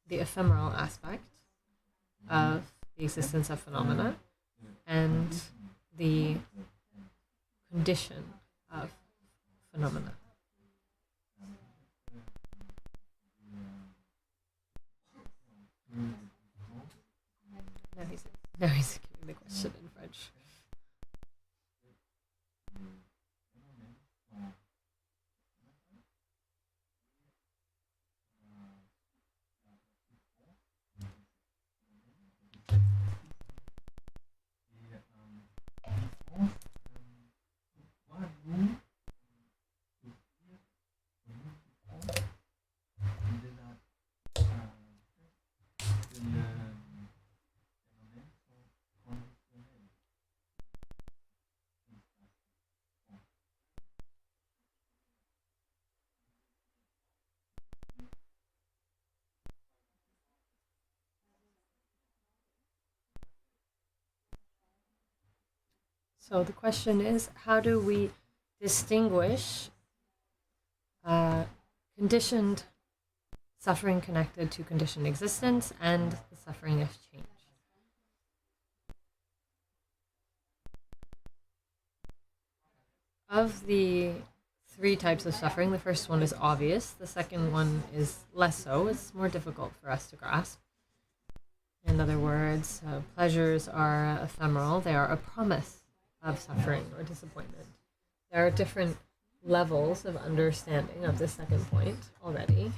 the ephemeral aspect of the existence of phenomena, and the condition of phenomena? Now he's giving the question in French. So the question is, how do we distinguish conditioned suffering connected to conditioned existence and the suffering of change? Of the three types of suffering, the first one is obvious. The second one is less so. It's more difficult for us to grasp. In other words, pleasures are ephemeral. They are a promise of suffering or disappointment. There are different levels of understanding of the second point already.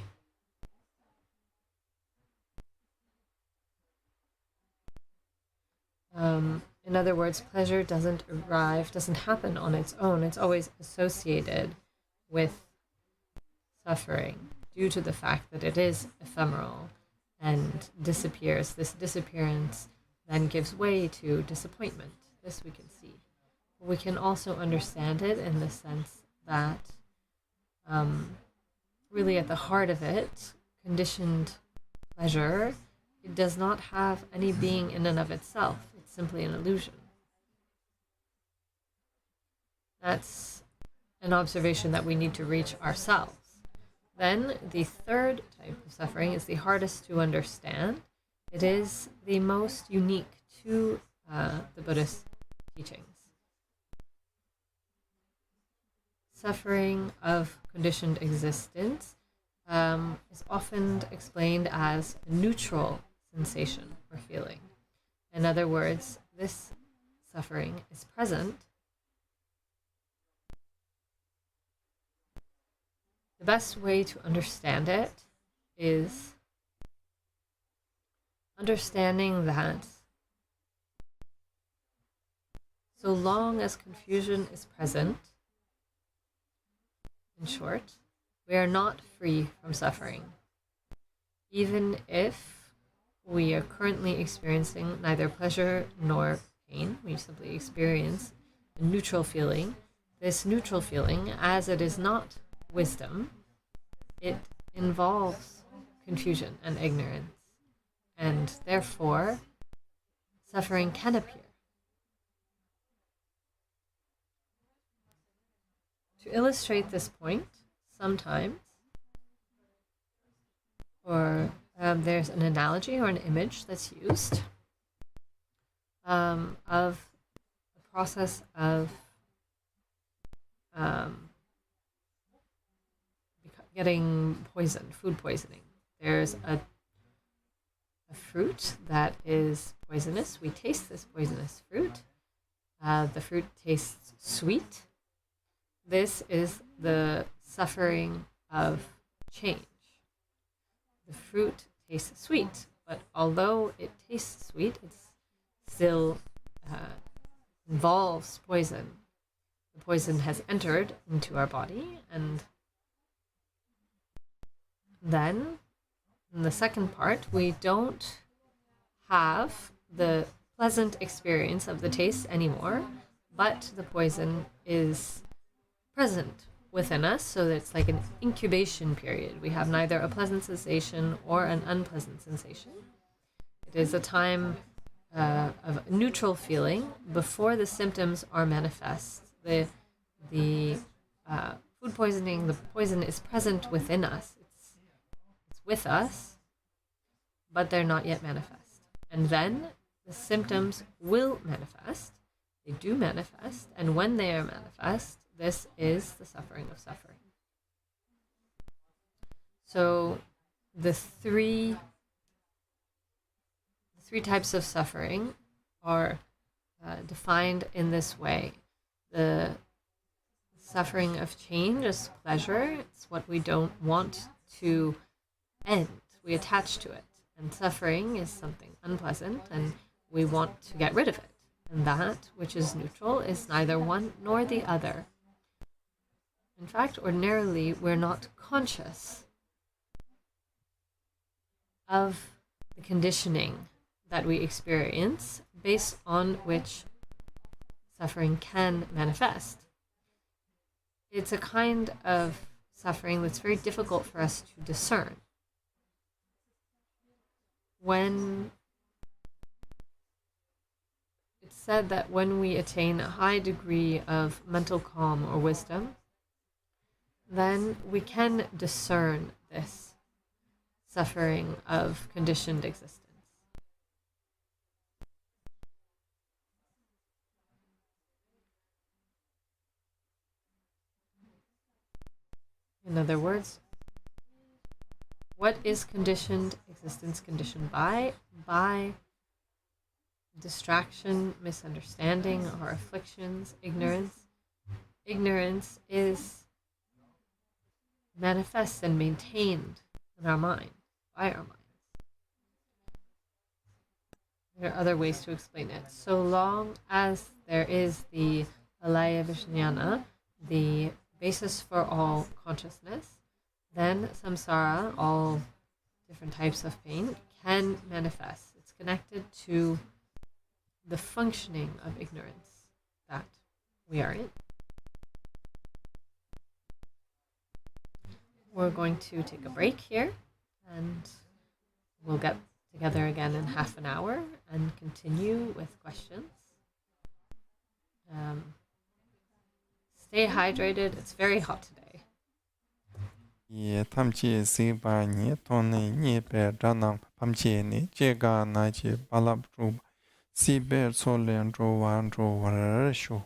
In other words, pleasure doesn't happen on its own. It's always associated with suffering due to the fact that it is ephemeral and disappears. This disappearance then gives way to disappointment. This we can see. We can also understand it in the sense that really at the heart of it, conditioned pleasure, it does not have any being in and of itself. It's simply an illusion. That's an observation that we need to reach ourselves. Then the third type of suffering is the hardest to understand. It is the most unique to the Buddhist teachings. Suffering of conditioned existence is often explained as a neutral sensation or feeling. In other words, this suffering is present. The best way to understand it is understanding that so long as confusion is present, in short, we are not free from suffering. Even if we are currently experiencing neither pleasure nor pain, we simply experience a neutral feeling. This neutral feeling, as it is not wisdom, it involves confusion and ignorance, and therefore suffering can appear. To illustrate this point, sometimes, there's an analogy or an image that's used of the process of getting poisoned, food poisoning. There's a fruit that is poisonous. We taste this poisonous fruit. The fruit tastes sweet. This is the suffering of change. The fruit tastes sweet, but although it tastes sweet, it still involves poison. The poison has entered into our body, and then in the second part, we don't have the pleasant experience of the taste anymore, but the poison is present within us, so that it's like an incubation period. We have neither a pleasant sensation or an unpleasant sensation. It is a time of neutral feeling before the symptoms are manifest. The food poisoning, the poison is present within us. It's with us, but they're not yet manifest. And then the symptoms will manifest. They do manifest, and when they are manifest, this is the suffering of suffering. So the three types of suffering are defined in this way. The suffering of change is pleasure. It's what we don't want to end. We attach to it. And suffering is something unpleasant, and we want to get rid of it. And that which is neutral is neither one nor the other. In fact, ordinarily, we're not conscious of the conditioning that we experience based on which suffering can manifest. It's a kind of suffering that's very difficult for us to discern. When it's said that when we attain a high degree of mental calm or wisdom, then we can discern this suffering of conditioned existence. In other words, what is conditioned existence conditioned by? By distraction, misunderstanding, or afflictions, ignorance. Ignorance is manifest and maintained in our mind, by our minds. There are other ways to explain it. So long as there is the alaya vijnana, the basis for all consciousness, then samsara, all different types of pain, can manifest. It's connected to the functioning of ignorance that we are in. We're going to take a break here, and we'll get together again in half an hour and continue with questions. Stay hydrated. It's very hot today. Ye tamchi si ba ni tone ni pe dana pamchi ni je ga na chi balap ru si be so len ro wan ro war shu.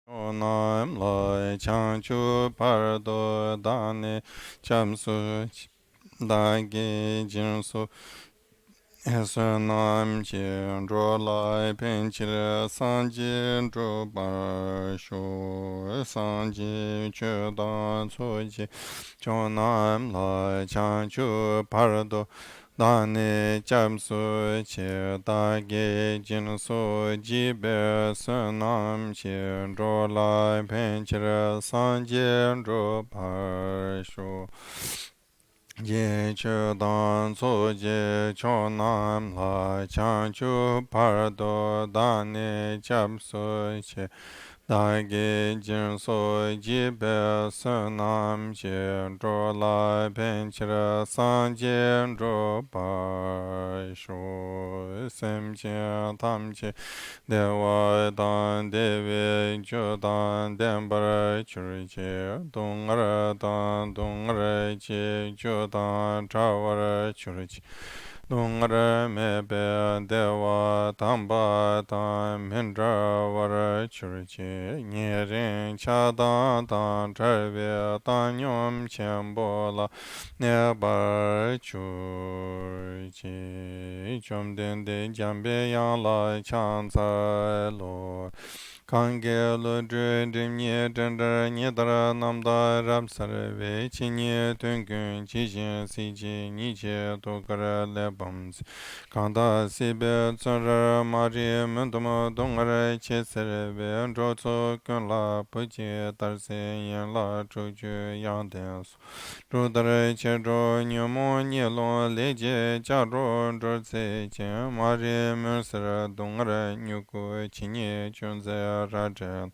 Onam lai chanchu pardo dane chamsu dage jinsu esanam jin ro lai penchir sanjin ro bar shu sanjin chudan soji chonam lai chanchu pardo Dane chamsu che dage jinsu jibe sunam che ro lai penchira sanje ro parshu ye che dan so je chonam lai chanchu pardo dane chamsu che Dage jinsu jibe sunam che ro lai penchira sanje ro parshu sem che tam che dewa dan dewe jo dan denbar chur che dongar dan dongar che jo dan chawar chur che Dungara mebe dewa tamba tam hindra vara churchi nyerin chada dan charve tanyom chembola nebar churchi chomden de jambe yang la chansa lo Kange lo dre nye dendra nye dara namda ram sarve chi nye tungun chi shin si chi ni che to kara le bams kanda si be tsara ma ri mundama dongara che sarve dro tso kun la pu chi tar se yen la chu chu yang den su dro dara che dro nye mo nye lo le je cha dro dro se che ma ri mun sara dongara nyu ku chi nye chun ze rajan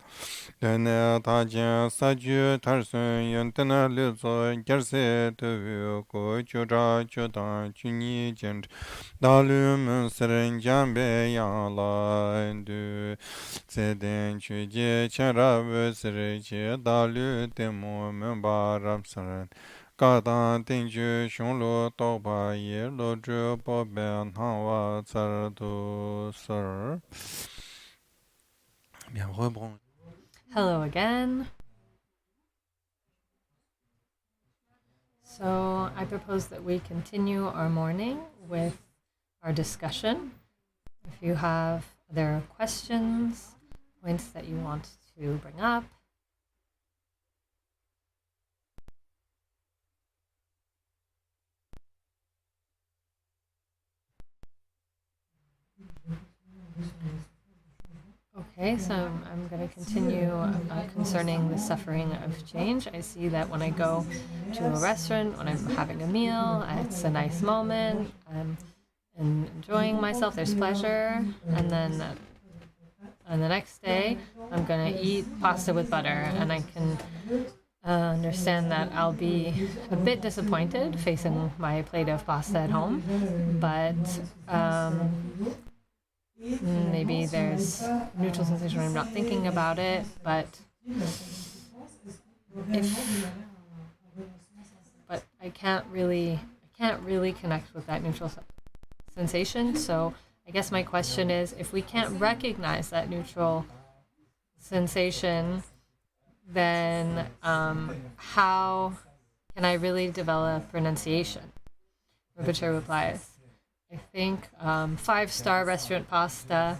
dene tajin saju tarsun yantana lizo gerse tuvu ko chura chudan chuni jent dalu mun seren jambe yang la ndu zeden chuje chara vusre che dalu demo mun baram seren Kadan tenju shunglo toba ye lo zhu bo ben hawa tsar du sir. Bien, rebond. Hello again. So I propose that we continue our morning with our discussion. If you have other questions, points that you want to bring up, okay, so I'm going to continue concerning the suffering of change. I see that when I go to a restaurant, when I'm having a meal, it's a nice moment. I'm enjoying myself. There's pleasure, and then on the next day, I'm going to eat pasta with butter, and I can understand that I'll be a bit disappointed facing my plate of pasta at home, but maybe there's neutral sensation when I'm not thinking about it, but I can't really connect with that neutral sensation. So I guess my question is, if we can't recognize that neutral sensation, then how can I really develop renunciation? Rinpoche replies, I think 5-star restaurant pasta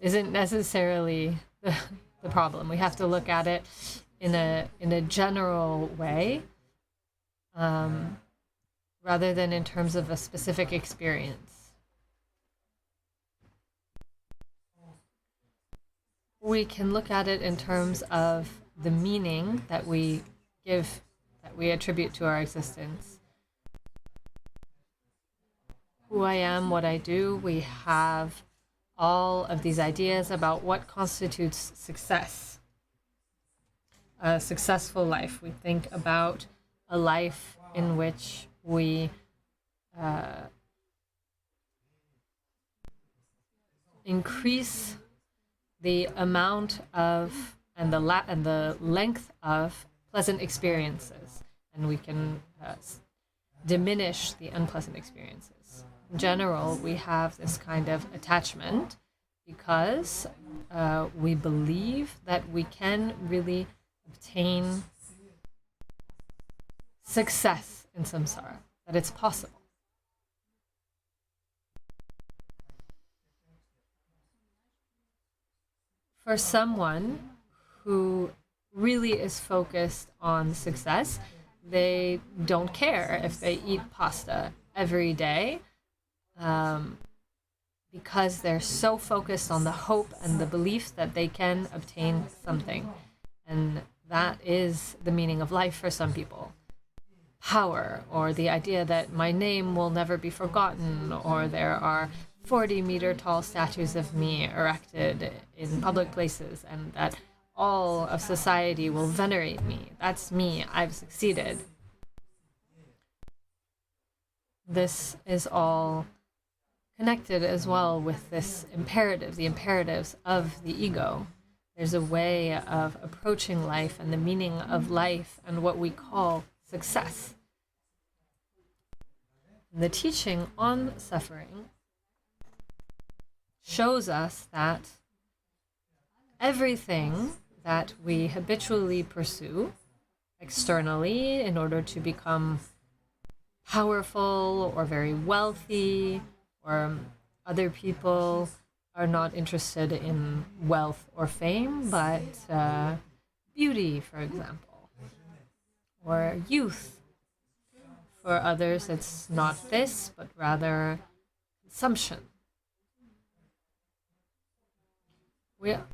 isn't necessarily the problem. We have to look at it in a general way, rather than in terms of a specific experience. We can look at it in terms of the meaning that we give, that we attribute to our existence. Who I am, what I do, we have all of these ideas about what constitutes success. A successful life. We think about a life in which we increase the amount of and the length of pleasant experiences, and we can diminish the unpleasant experiences. In general, we have this kind of attachment because we believe that we can really obtain success in samsara, that it's possible. For someone who really is focused on success, they don't care if they eat pasta every day, because they're so focused on the hope and the belief that they can obtain something. And that is the meaning of life for some people. Power, or the idea that my name will never be forgotten, or there are 40-meter tall statues of me erected in public places, and that all of society will venerate me. That's me. I've succeeded. This is all connected as well with this imperative, the imperatives of the ego. There's a way of approaching life and the meaning of life and what we call success. The teaching on suffering shows us that everything that we habitually pursue externally in order to become powerful or very wealthy, or other people are not interested in wealth or fame, but beauty, for example, or youth. For others, it's not this, but rather consumption.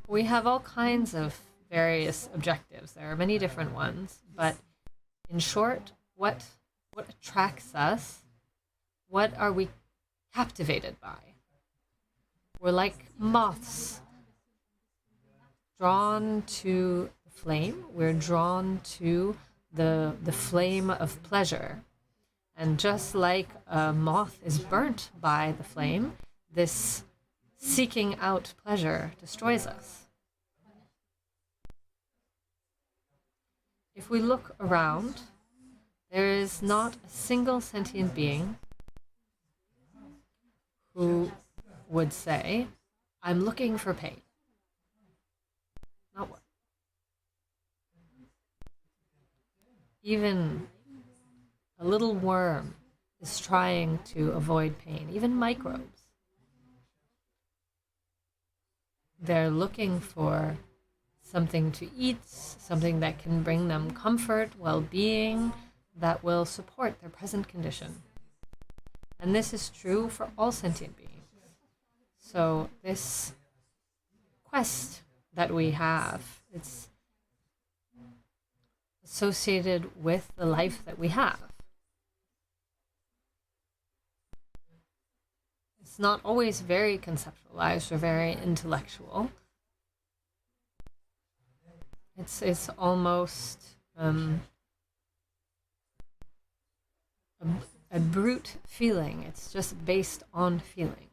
We have all kinds of various objectives. There are many different ones, but in short, what attracts us? What are we captivated by? We're like moths drawn to the flame. We're drawn to the flame of pleasure. And just like a moth is burnt by the flame, this seeking out pleasure destroys us. If we look around, there is not a single sentient being who would say, I'm looking for pain. Not one. Even a little worm is trying to avoid pain, even microbes. They're looking for something to eat, something that can bring them comfort, well-being, that will support their present condition. And this is true for all sentient beings. So this quest that we have, it's associated with the life that we have. It's not always very conceptualized or very intellectual. It's almost a brute feeling. It's just based on feeling.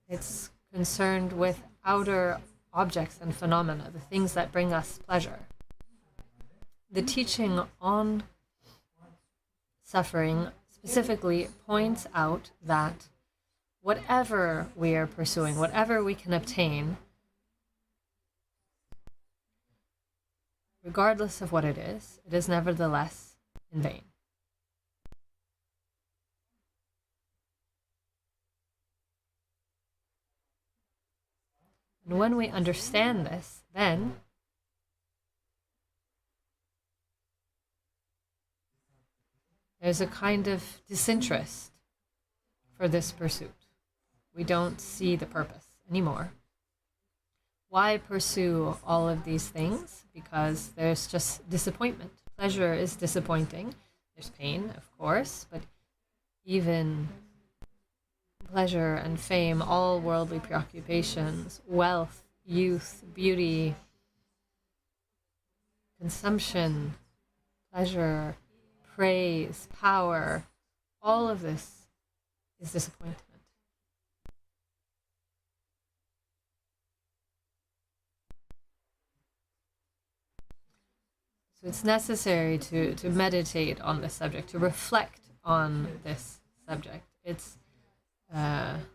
It's concerned with outer objects and phenomena, the things that bring us pleasure. The teaching on suffering specifically points out that whatever we are pursuing, whatever we can obtain, regardless of what it is nevertheless in vain. And when we understand this, then there's a kind of disinterest for this pursuit. We don't see the purpose anymore. Why pursue all of these things? Because there's just disappointment. Pleasure is disappointing. There's pain, of course, but even pleasure and fame, all worldly preoccupations, wealth, youth, beauty, consumption, pleasure, praise, power, all of this is disappointment. So it's necessary to meditate on this subject, to reflect on this subject. It's an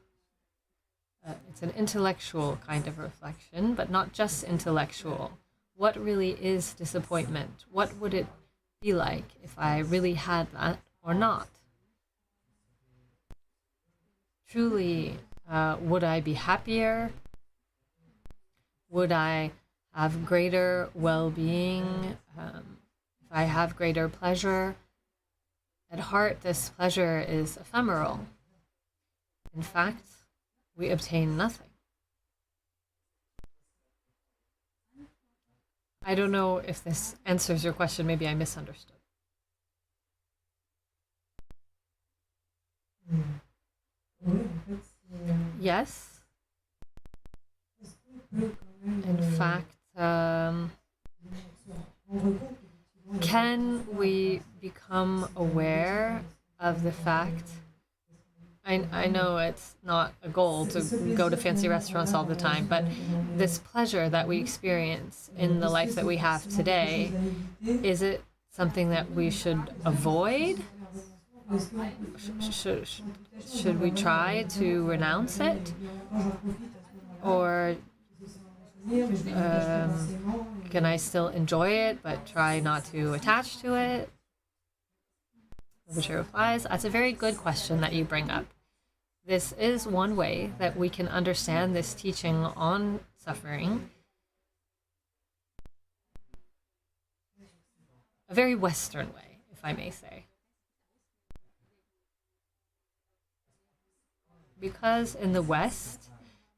intellectual kind of reflection, but not just intellectual. What really is disappointment? What would it be like if I really had that or not? Truly, would I be happier? Would I have greater well-being? If I have greater pleasure? At heart, this pleasure is ephemeral. In fact, we obtain nothing. I don't know if this answers your question. Maybe I misunderstood. Yes. In fact, can we become aware of the fact I know it's not a goal to go to fancy restaurants all the time, but this pleasure that we experience in the life that we have today, is it something that we should avoid? Should we try to renounce it? Or can I still enjoy it but try not to attach to it? Rinpoche replies, that's a very good question that you bring up. This is one way that we can understand this teaching on suffering. A very Western way, if I may say. Because in the West,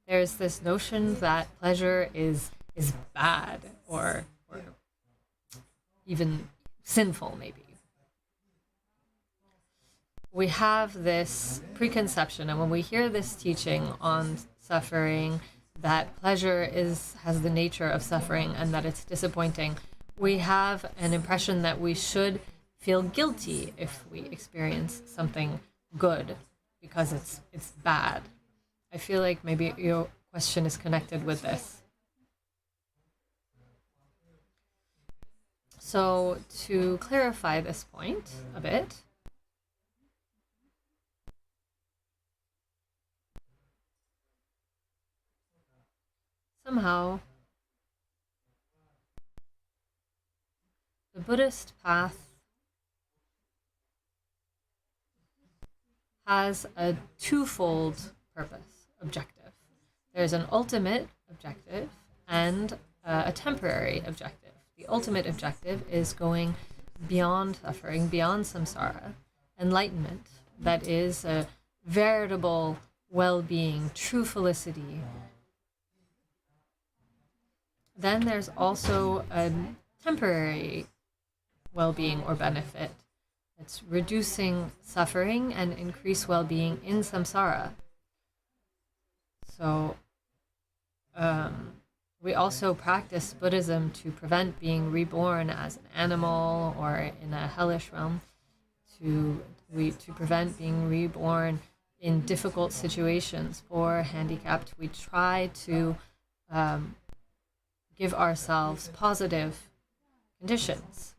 there's this notion that pleasure is bad or even sinful, maybe. We have this preconception, and when we hear this teaching on suffering, that pleasure has the nature of suffering and that it's disappointing, we have an impression that we should feel guilty if we experience something good because it's bad. I feel like maybe your question is connected with this. So to clarify this point a bit, somehow the Buddhist path has a twofold purpose, objective. There's an ultimate objective and a temporary objective. The ultimate objective is going beyond suffering, beyond samsara, enlightenment, that is a veritable well-being, true felicity. Then there's also a temporary well-being or benefit. It's reducing suffering and increase well-being in samsara. So we also practice Buddhism to prevent being reborn as an animal or in a hellish realm, to prevent being reborn in difficult situations or handicapped. We try to give ourselves positive conditions.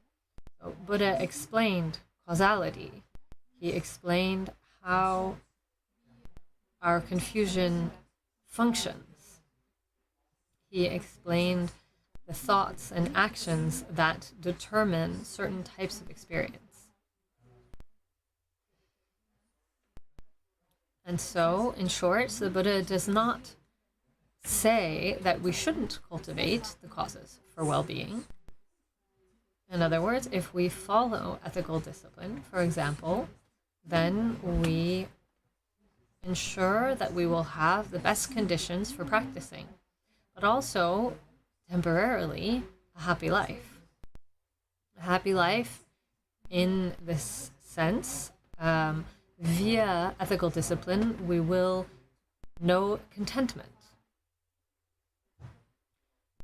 So Buddha explained causality. He explained how our confusion functions. He explained the thoughts and actions that determine certain types of experience. And so, in short, the Buddha does not say that we shouldn't cultivate the causes for well-being. In other words, if we follow ethical discipline, for example, then we ensure that we will have the best conditions for practicing, but also temporarily a happy life. A happy life in this sense, via ethical discipline, we will know contentment.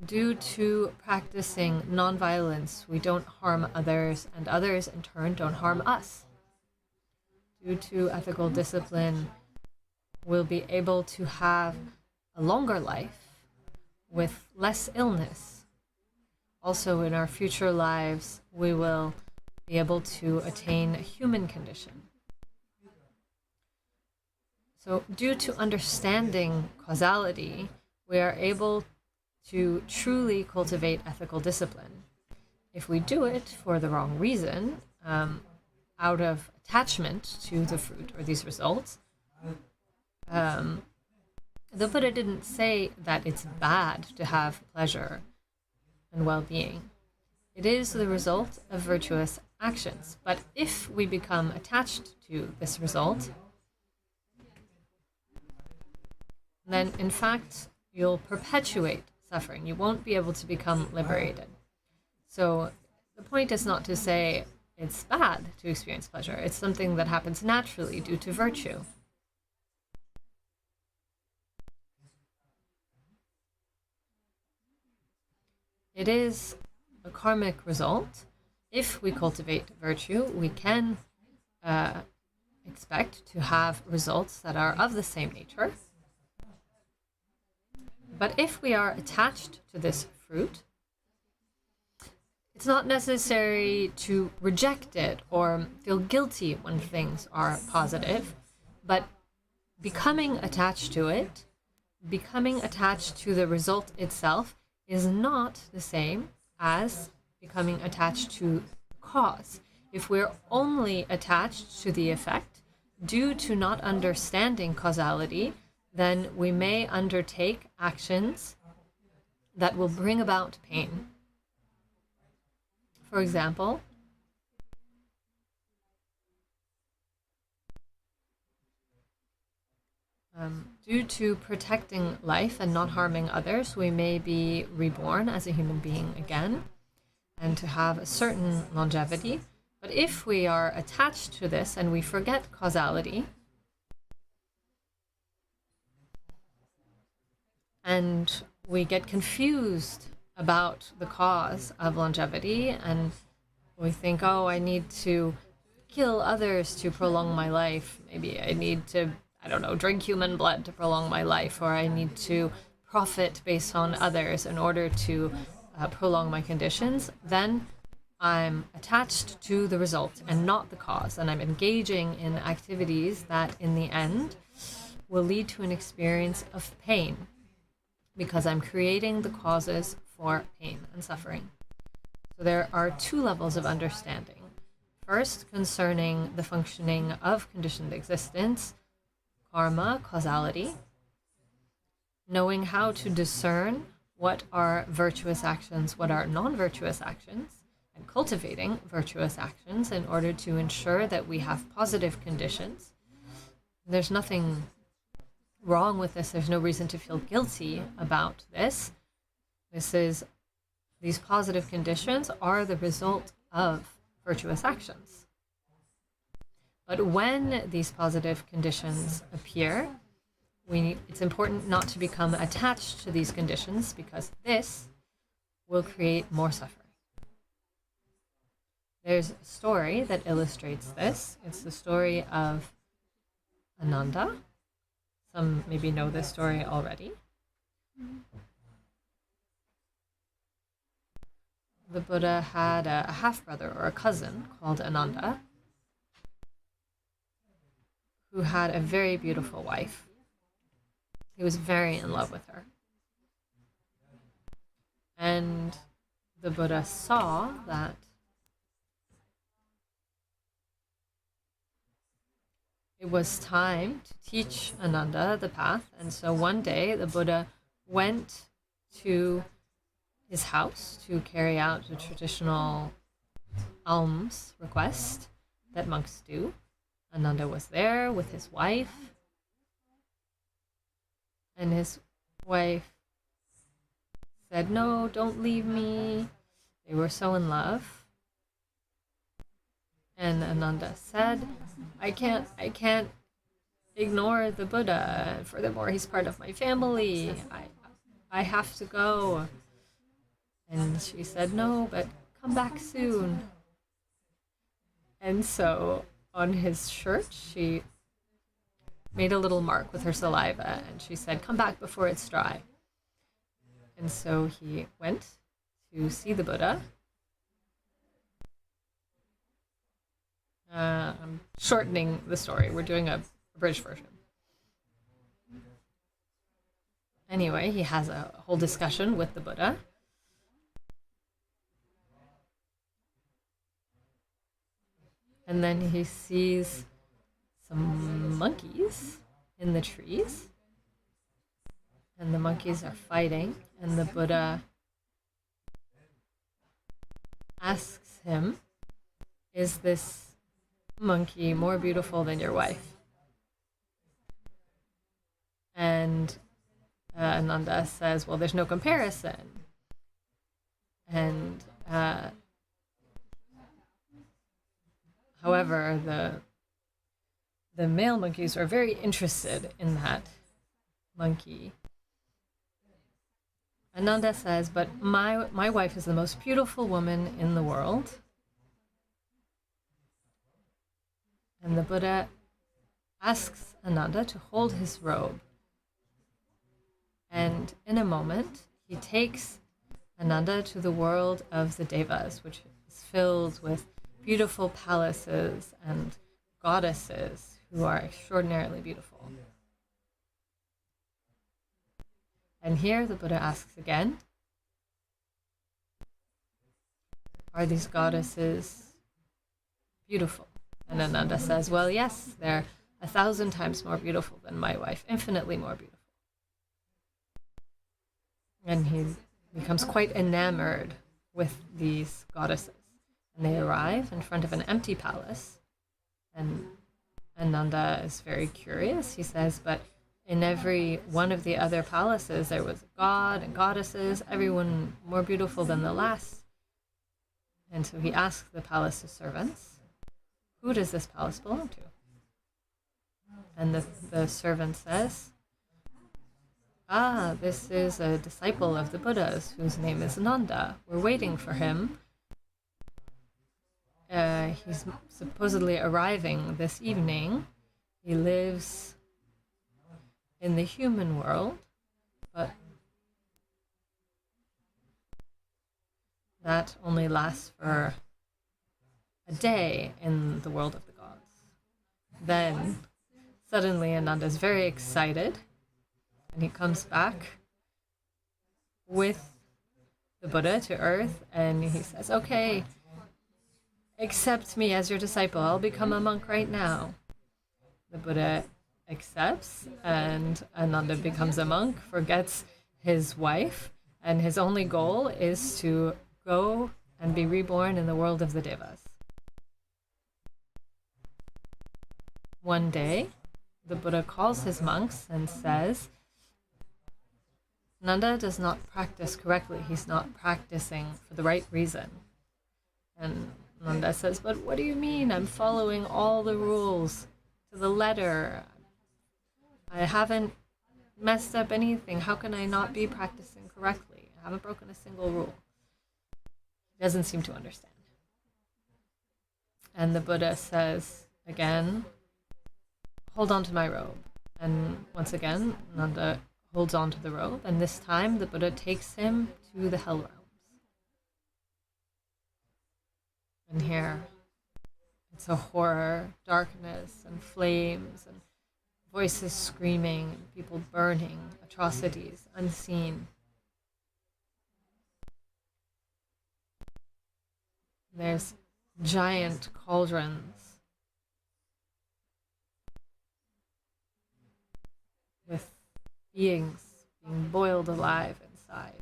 Due to practicing nonviolence, we don't harm others, and others in turn don't harm us. Due to ethical discipline, we'll be able to have a longer life with less illness. Also, in our future lives, we will be able to attain a human condition. So, due to understanding causality, we are able to truly cultivate ethical discipline. If we do it for the wrong reason, out of attachment to the fruit or these results, the Buddha didn't say that it's bad to have pleasure and well-being. It is the result of virtuous actions. But if we become attached to this result, then in fact, you'll perpetuate suffering. You won't be able to become liberated. So the point is not to say it's bad to experience pleasure. It's something that happens naturally due to virtue. It is a karmic result. If we cultivate virtue, we can expect to have results that are of the same nature. But if we are attached to this fruit, it's not necessary to reject it or feel guilty when things are positive, but becoming attached to it, becoming attached to the result itself, is not the same as becoming attached to the cause. If we're only attached to the effect due to not understanding causality, then we may undertake actions that will bring about pain. For example, due to protecting life and not harming others, we may be reborn as a human being again and to have a certain longevity. But if we are attached to this and we forget causality, and we get confused about the cause of longevity, and we think, oh, I need to kill others to prolong my life. Maybe I need to, I don't know, drink human blood to prolong my life, or I need to profit based on others in order to prolong my conditions. Then I'm attached to the result and not the cause, and I'm engaging in activities that in the end will lead to an experience of pain, because I'm creating the causes for pain and suffering. So there are two levels of understanding. First, concerning the functioning of conditioned existence, karma, causality, knowing how to discern what are virtuous actions, what are non-virtuous actions, and cultivating virtuous actions in order to ensure that we have positive conditions. There's nothing wrong with this. There's no reason to feel guilty about this. These positive conditions are the result of virtuous actions. But when these positive conditions appear, it's important not to become attached to these conditions, because this will create more suffering. There's a story that illustrates this. It's the story of Ananda. Some maybe know this story already. The Buddha had a half-brother or a cousin called Ananda, who had a very beautiful wife. He was very in love with her. And the Buddha saw that it was time to teach Ananda the path. And so one day the Buddha went to his house to carry out the traditional alms request that monks do. Ananda was there with his wife, and his wife said, "No, don't leave me." They were so in love. And Ananda said, I can't ignore the Buddha. Furthermore, he's part of my family. I have to go. And she said, "No, but come back soon." And so on his shirt, she made a little mark with her saliva, and she said, "Come back before it's dry." And so he went to see the Buddha. I'm shortening the story. We're doing a British version. Anyway, he has a whole discussion with the Buddha. And then he sees some monkeys in the trees. And the monkeys are fighting. And the Buddha asks him, "Is this monkey more beautiful than your wife?" And Ananda says, "Well, there's no comparison." And however, the male monkeys are very interested in that monkey. Ananda says, "But my wife is the most beautiful woman in the world." And the Buddha asks Ananda to hold his robe. And in a moment, he takes Ananda to the world of the Devas, which is filled with beautiful palaces and goddesses who are extraordinarily beautiful. And here the Buddha asks again, are these goddesses beautiful? And Ananda says, well, yes, they're 1,000 times more beautiful than my wife, infinitely more beautiful. And he becomes quite enamored with these goddesses. And they arrive in front of an empty palace. And Ananda is very curious. He says, but in every one of the other palaces, there was a god and goddesses, everyone more beautiful than the last. And so he asks the palace's servants, who does this palace belong to? And the servant says, this is a disciple of the Buddha's whose name is Nanda. We're waiting for him. He's supposedly arriving this evening. He lives in the human world, but that only lasts for a day in the world of the gods. Then suddenly Ananda is very excited, and he comes back with the Buddha to earth, and he says, okay, accept me as your disciple. I'll become a monk right now. The Buddha accepts, and Ananda becomes a monk, forgets his wife, and his only goal is to go and be reborn in the world of the Devas. One day, the Buddha calls his monks and says, Nanda does not practice correctly. He's not practicing for the right reason. And Nanda says, but what do you mean? I'm following all the rules to the letter. I haven't messed up anything. How can I not be practicing correctly? I haven't broken a single rule. He doesn't seem to understand. And the Buddha says again, hold on to my robe. And once again, Nanda holds on to the robe, and this time the Buddha takes him to the hell realms. And here, it's a horror, darkness, and flames, and voices screaming, and people burning, atrocities, unseen. There's giant cauldrons with beings being boiled alive inside,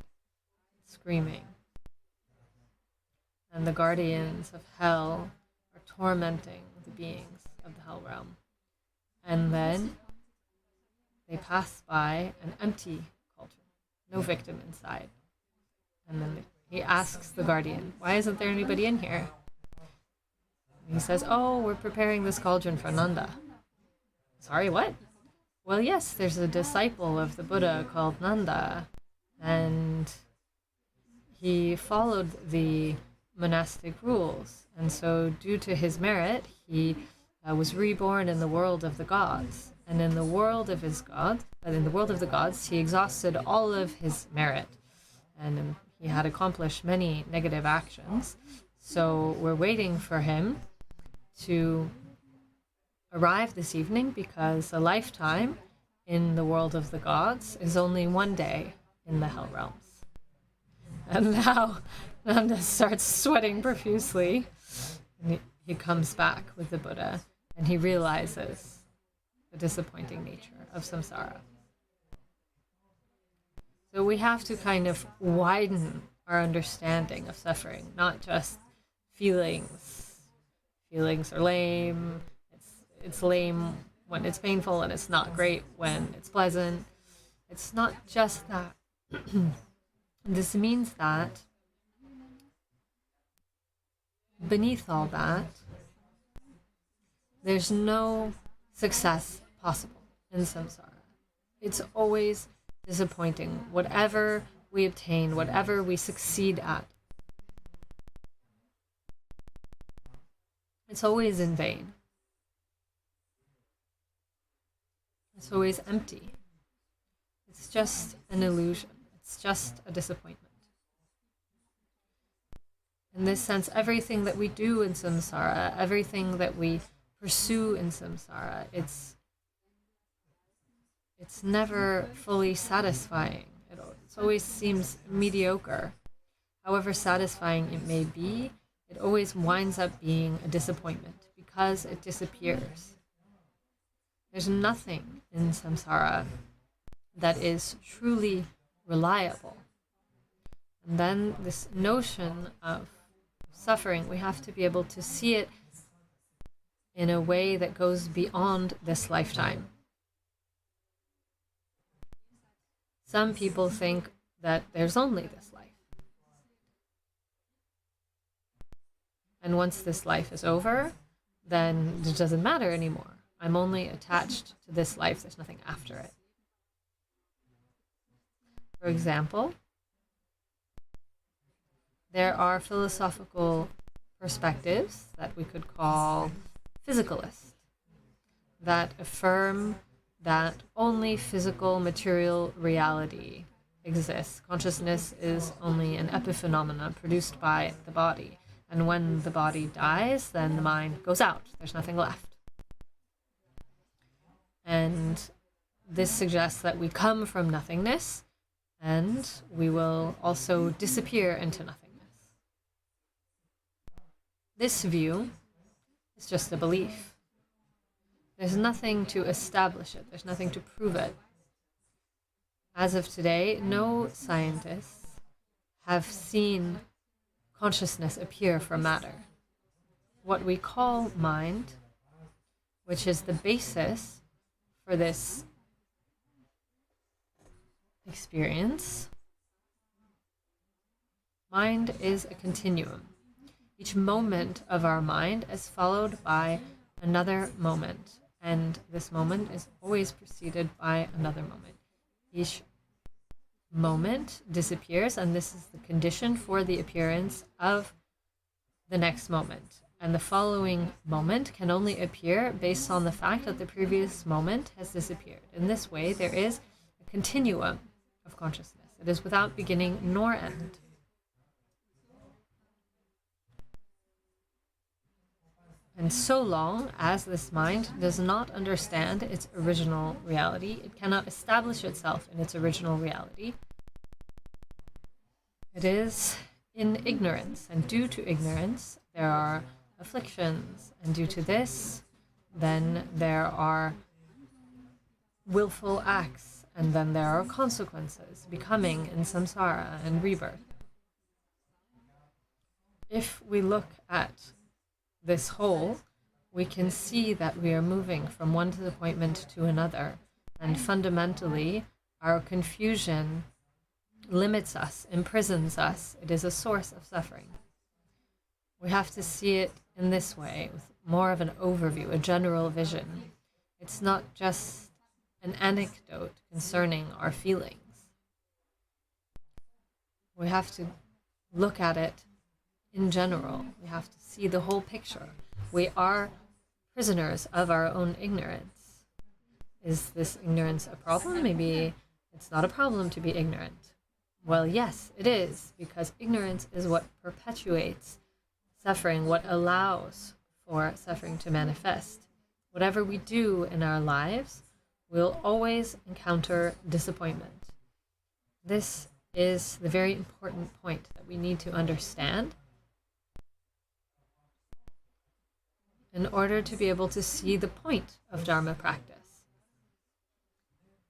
screaming. And the guardians of hell are tormenting the beings of the hell realm. And then they pass by an empty cauldron, no victim inside. And then he asks the guardian, why isn't there anybody in here? And he says, oh, we're preparing this cauldron for Nanda. Sorry, what? Well, yes, there's a disciple of the Buddha called Nanda, and he followed the monastic rules. And so due to his merit, he was reborn in the world of the gods. And in the world of the gods, he exhausted all of his merit. And he had accomplished many negative actions. So we're waiting for him to arrive this evening, because a lifetime in the world of the gods is only one day in the hell realms. And now Nanda starts sweating profusely. And he comes back with the Buddha, and he realizes the disappointing nature of samsara. So we have to kind of widen our understanding of suffering, not just feelings. Feelings are lame. It's lame when it's painful, and it's not great when it's pleasant. It's not just that. This means that beneath all that, there's no success possible in samsara. It's always disappointing. Whatever we obtain, whatever we succeed at, it's always in vain. It's always empty. It's just an illusion. It's just a disappointment. In this sense, everything that we do in samsara, everything that we pursue in samsara, it's never fully satisfying. It always seems mediocre. However satisfying it may be, it always winds up being a disappointment because it disappears. There's nothing in samsara that is truly reliable. And then this notion of suffering, we have to be able to see it in a way that goes beyond this lifetime. Some people think that there's only this life. And once this life is over, then it doesn't matter anymore. I'm only attached to this life. There's nothing after it. For example, there are philosophical perspectives that we could call physicalist, that affirm that only physical material reality exists. Consciousness is only an epiphenomena produced by the body. And when the body dies, then the mind goes out. There's nothing left. And this suggests that we come from nothingness, and we will also disappear into nothingness. This view is just a belief. There's nothing to establish it. There's nothing to prove it. As of today, no scientists have seen consciousness appear from matter. What we call mind, which is the basis for this experience, mind is a continuum. Each moment of our mind is followed by another moment, and this moment is always preceded by another moment. Each moment disappears, and this is the condition for the appearance of the next moment. And the following moment can only appear based on the fact that the previous moment has disappeared. In this way, there is a continuum of consciousness. It is without beginning nor end. And so long as this mind does not understand its original reality, it cannot establish itself in its original reality. It is in ignorance, and due to ignorance, there are afflictions, and due to this, then there are willful acts, and then there are consequences, becoming in samsara and rebirth. If we look at this whole, we can see that we are moving from one disappointment to another, and fundamentally, our confusion limits us, imprisons us. It is a source of suffering. We have to see it in this way, with more of an overview, a general vision. It's not just an anecdote concerning our feelings. We have to look at it in general. We have to see the whole picture. We are prisoners of our own ignorance. Is this ignorance a problem? Maybe it's not a problem to be ignorant. Well, yes, it is, because ignorance is what perpetuates suffering, what allows for suffering to manifest. Whatever we do in our lives, we'll always encounter disappointment. This is the very important point that we need to understand in order to be able to see the point of Dharma practice.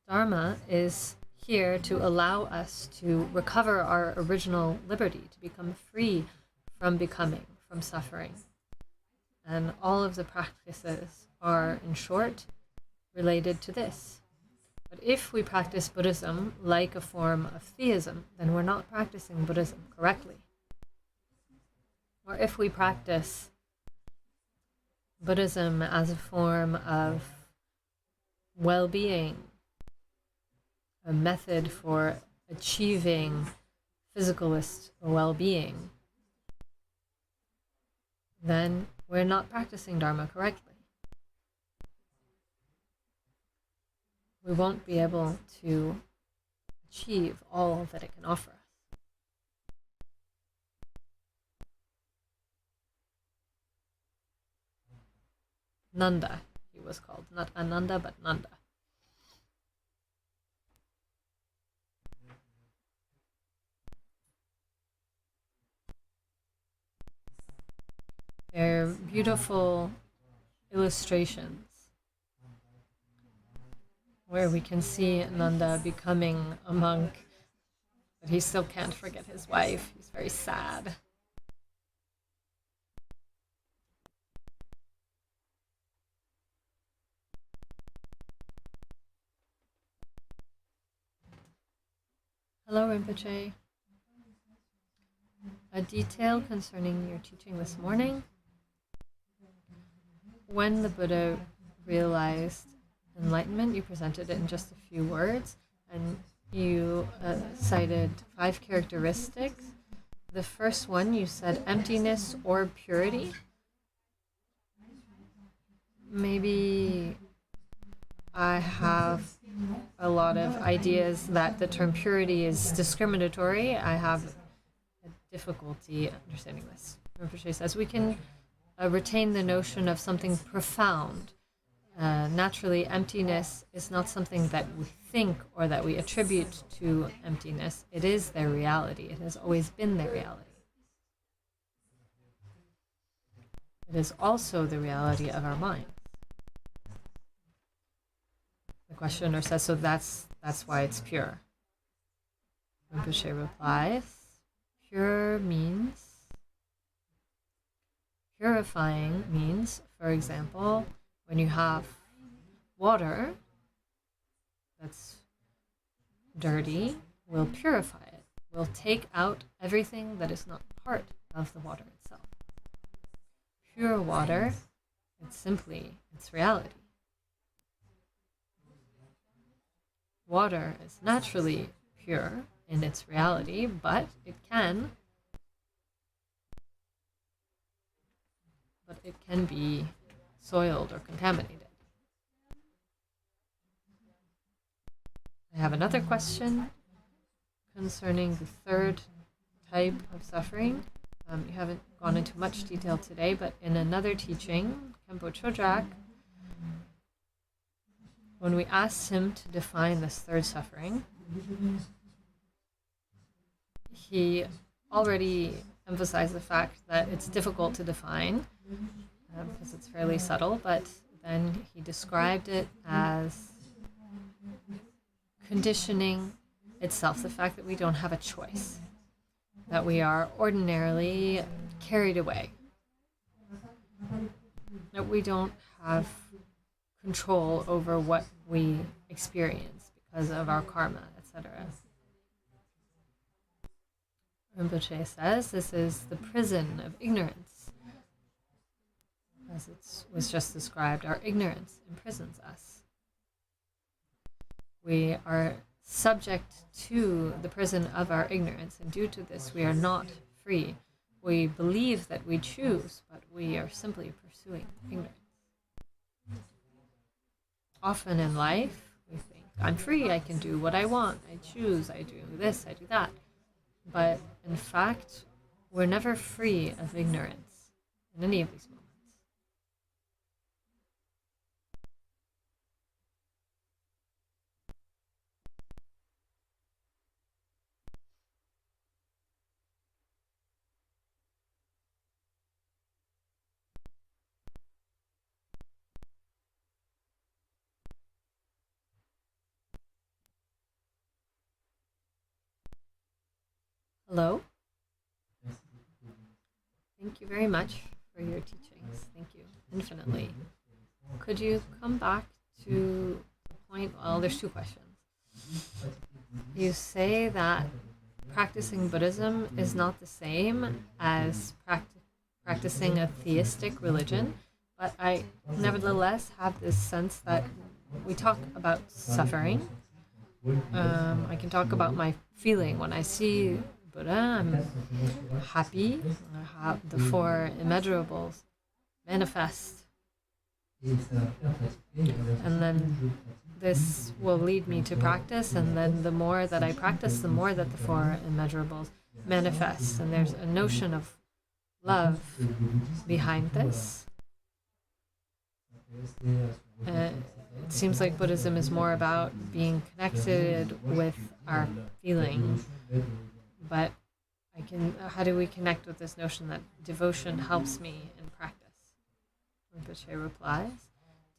Dharma is here to allow us to recover our original liberty, to become free from becoming, from suffering. And all of the practices are, in short, related to this. But if we practice Buddhism like a form of theism, then we're not practicing Buddhism correctly. Or if we practice Buddhism as a form of well-being, a method for achieving physicalist well-being, then we're not practicing Dharma correctly. we won't be able to achieve all that it can offer us. Nanda, he was called. Not Ananda, but Nanda. They're beautiful illustrations where we can see Nanda becoming a monk, but he still can't forget his wife. He's very sad. Hello, Rinpoche. A detail concerning your teaching this morning. When the Buddha realized enlightenment, you presented it in just a few words, and you cited 5 characteristics. The first one, you said emptiness or purity. Maybe I have a lot of ideas that the term purity is discriminatory. I have a difficulty understanding this. Rinpoche says we can retain the notion of something profound. Naturally, emptiness is not something that we think or that we attribute to emptiness. It is their reality. It has always been their reality. It is also the reality of our mind. The questioner says, so that's why it's pure. Rinpoche replies, pure means, purifying means, for example, when you have water that's dirty, we'll purify it. We'll take out everything that is not part of the water itself. Pure water, it's simply its reality. Water is naturally pure in its reality, but it can be soiled or contaminated. I have another question concerning the third type of suffering. You haven't gone into much detail today, but in another teaching, Khenpo Chodrak, when we asked him to define this third suffering, he already emphasized the fact that it's difficult to define because it's fairly subtle, but then he described it as conditioning itself, the fact that we don't have a choice, that we are ordinarily carried away, that we don't have control over what we experience because of our karma, etc. Rinpoche says this is the prison of ignorance. As it was just described, our ignorance imprisons us. We are subject to the prison of our ignorance, and due to this, we are not free. We believe that we choose, but we are simply pursuing ignorance. Often in life, we think, I'm free, I can do what I want, I choose, I do this, I do that. But in fact, we're never free of ignorance in any of these moments. Hello? Thank you very much for your teachings. Thank you infinitely. Could you come back to the point? Well, there's 2 questions. You say that practicing Buddhism is not the same as practicing a theistic religion, but I nevertheless have this sense that we talk about suffering. I can talk about my feeling when I see Buddha. I'm happy. I have the 4 immeasurables manifest. And then this will lead me to practice, and then the more that I practice, the more that the four immeasurables manifest. And there's a notion of love behind this. It seems like Buddhism is more about being connected with our feelings, but how do we connect with this notion that devotion helps me in practice? Rinpoche replies,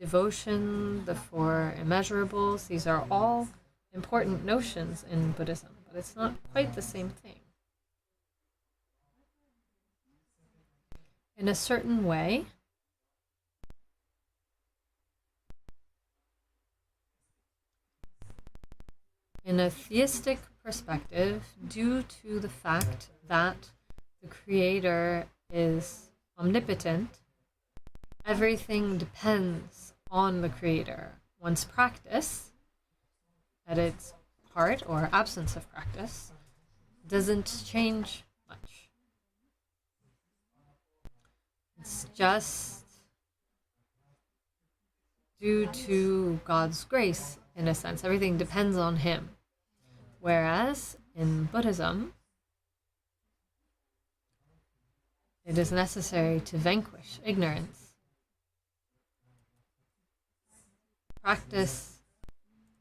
devotion, the four immeasurables, these are all important notions in Buddhism, but it's not quite the same thing. In a certain way, in a theistic perspective, due to the fact that the Creator is omnipotent, everything depends on the Creator. One's practice, at its heart or absence of practice, doesn't change much. It's just due to God's grace, in a sense. Everything depends on Him. Whereas in Buddhism, it is necessary to vanquish ignorance. Practice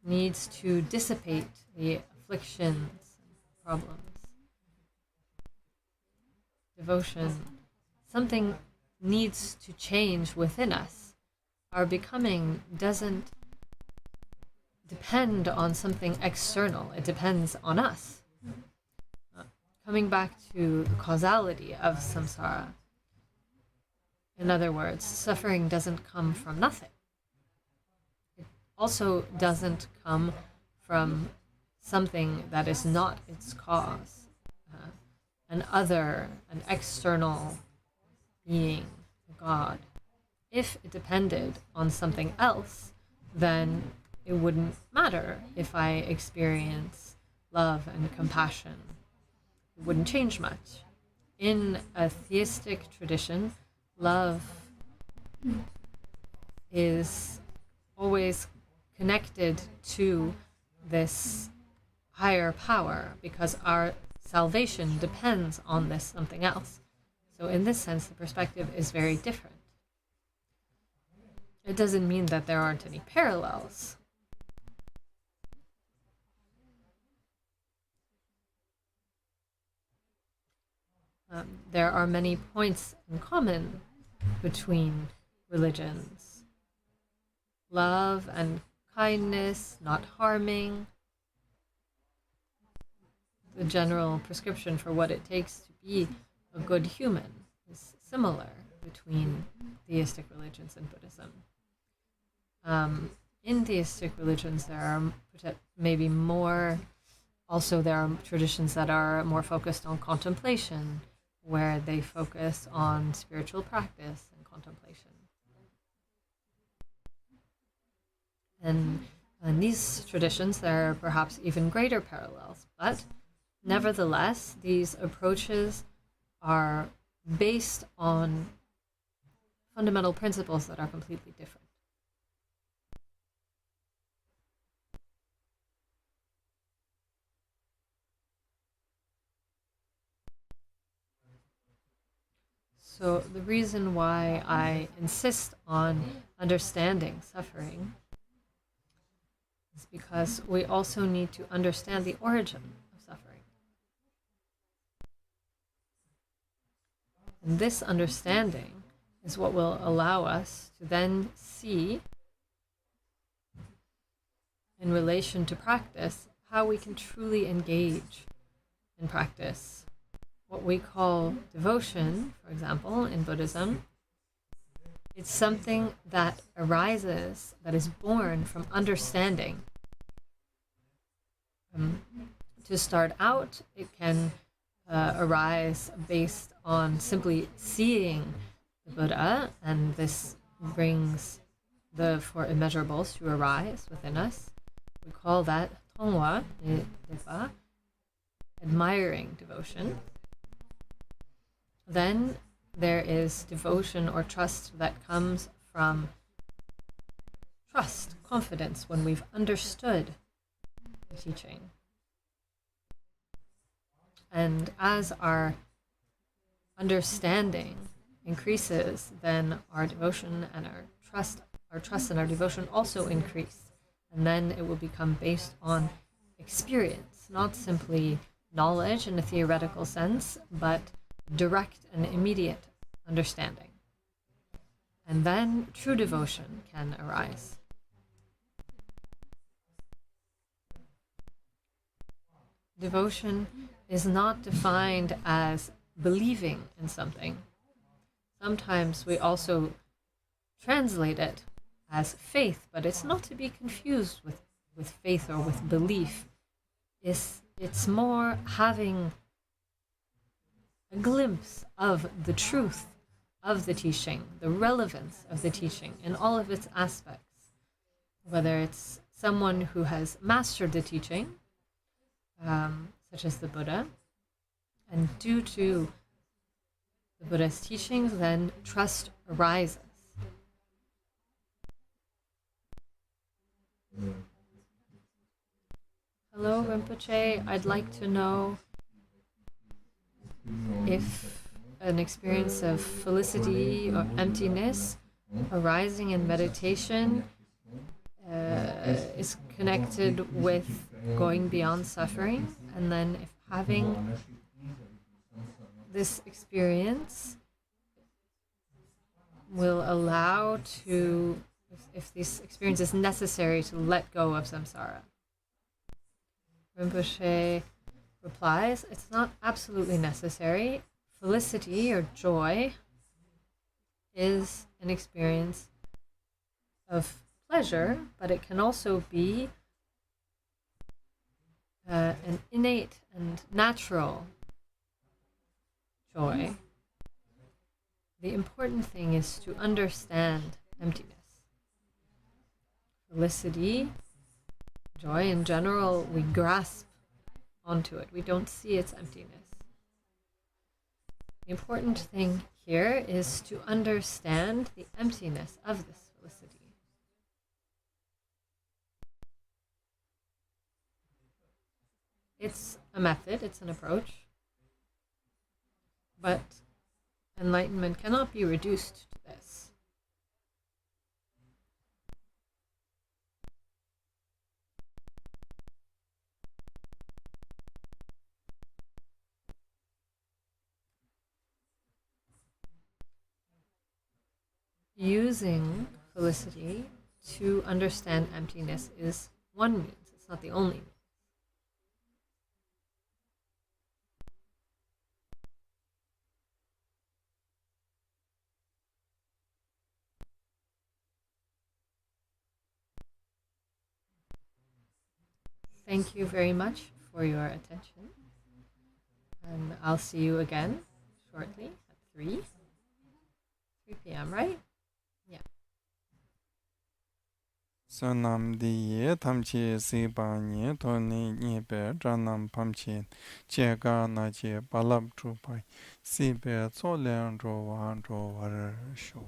needs to dissipate the afflictions and problems. Devotion, something needs to change within us. Our becoming doesn't depend on something external. It depends on us. Coming back to the causality of samsara, in other words, suffering doesn't come from nothing. It also doesn't come from something that is not its cause, an external being, a God. If it depended on something else, then it wouldn't matter if I experience love and compassion. It wouldn't change much. In a theistic tradition, love is always connected to this higher power because our salvation depends on this something else. So in this sense, the perspective is very different. It doesn't mean that there aren't any parallels. There are many points in common between religions. Love and kindness, not harming. The general prescription for what it takes to be a good human is similar between theistic religions and Buddhism. In theistic religions, there are maybe more, also there are traditions that are more focused on contemplation, where they focus on spiritual practice and contemplation. And in these traditions, there are perhaps even greater parallels, but nevertheless, these approaches are based on fundamental principles that are completely different. So the reason why I insist on understanding suffering is because we also need to understand the origin of suffering. And this understanding is what will allow us to then see, in relation to practice, how we can truly engage in practice. What we call devotion, for example, in Buddhism, it's something that arises, that is born from understanding. To start out, it can arise based on simply seeing the Buddha, and this brings the four immeasurables to arise within us. We call that tongwa, admiring devotion. Then there is devotion or trust that comes from trust, confidence when we've understood the teaching. And as our understanding increases, then our devotion and our trust and our devotion also increase. And then it will become based on experience, not simply knowledge in a theoretical sense, but direct and immediate understanding. And then true devotion can arise. Devotion is not defined as believing in something. Sometimes we also translate it as faith, but it's not to be confused with faith or with belief. It's more having a glimpse of the truth of the teaching, the relevance of the teaching in all of its aspects. Whether it's someone who has mastered the teaching, such as the Buddha, and due to the Buddha's teachings, then trust arises. Hello, Rinpoche. I'd like to know if an experience of felicity or emptiness arising in meditation is connected with going beyond suffering, and then if having this experience will allow to, if this experience is necessary to let go of samsara. Rinpoche replies, it's not absolutely necessary. Felicity or joy is an experience of pleasure, but it can also be an innate and natural joy. The important thing is to understand emptiness. Felicity, joy in general, we grasp onto it. We don't see its emptiness. The important thing here is to understand the emptiness of this felicity. It's a method, it's an approach, but enlightenment cannot be reduced to this. Using felicity to understand emptiness is one means, it's not the only means. Thank you very much for your attention. And I'll see you again shortly at 3 p.m., right? Yeah. Sonam diye tamchi sibanye toni nipe ranam pamchin chega na che balab trupai sibe tsolen ro wan ro war sho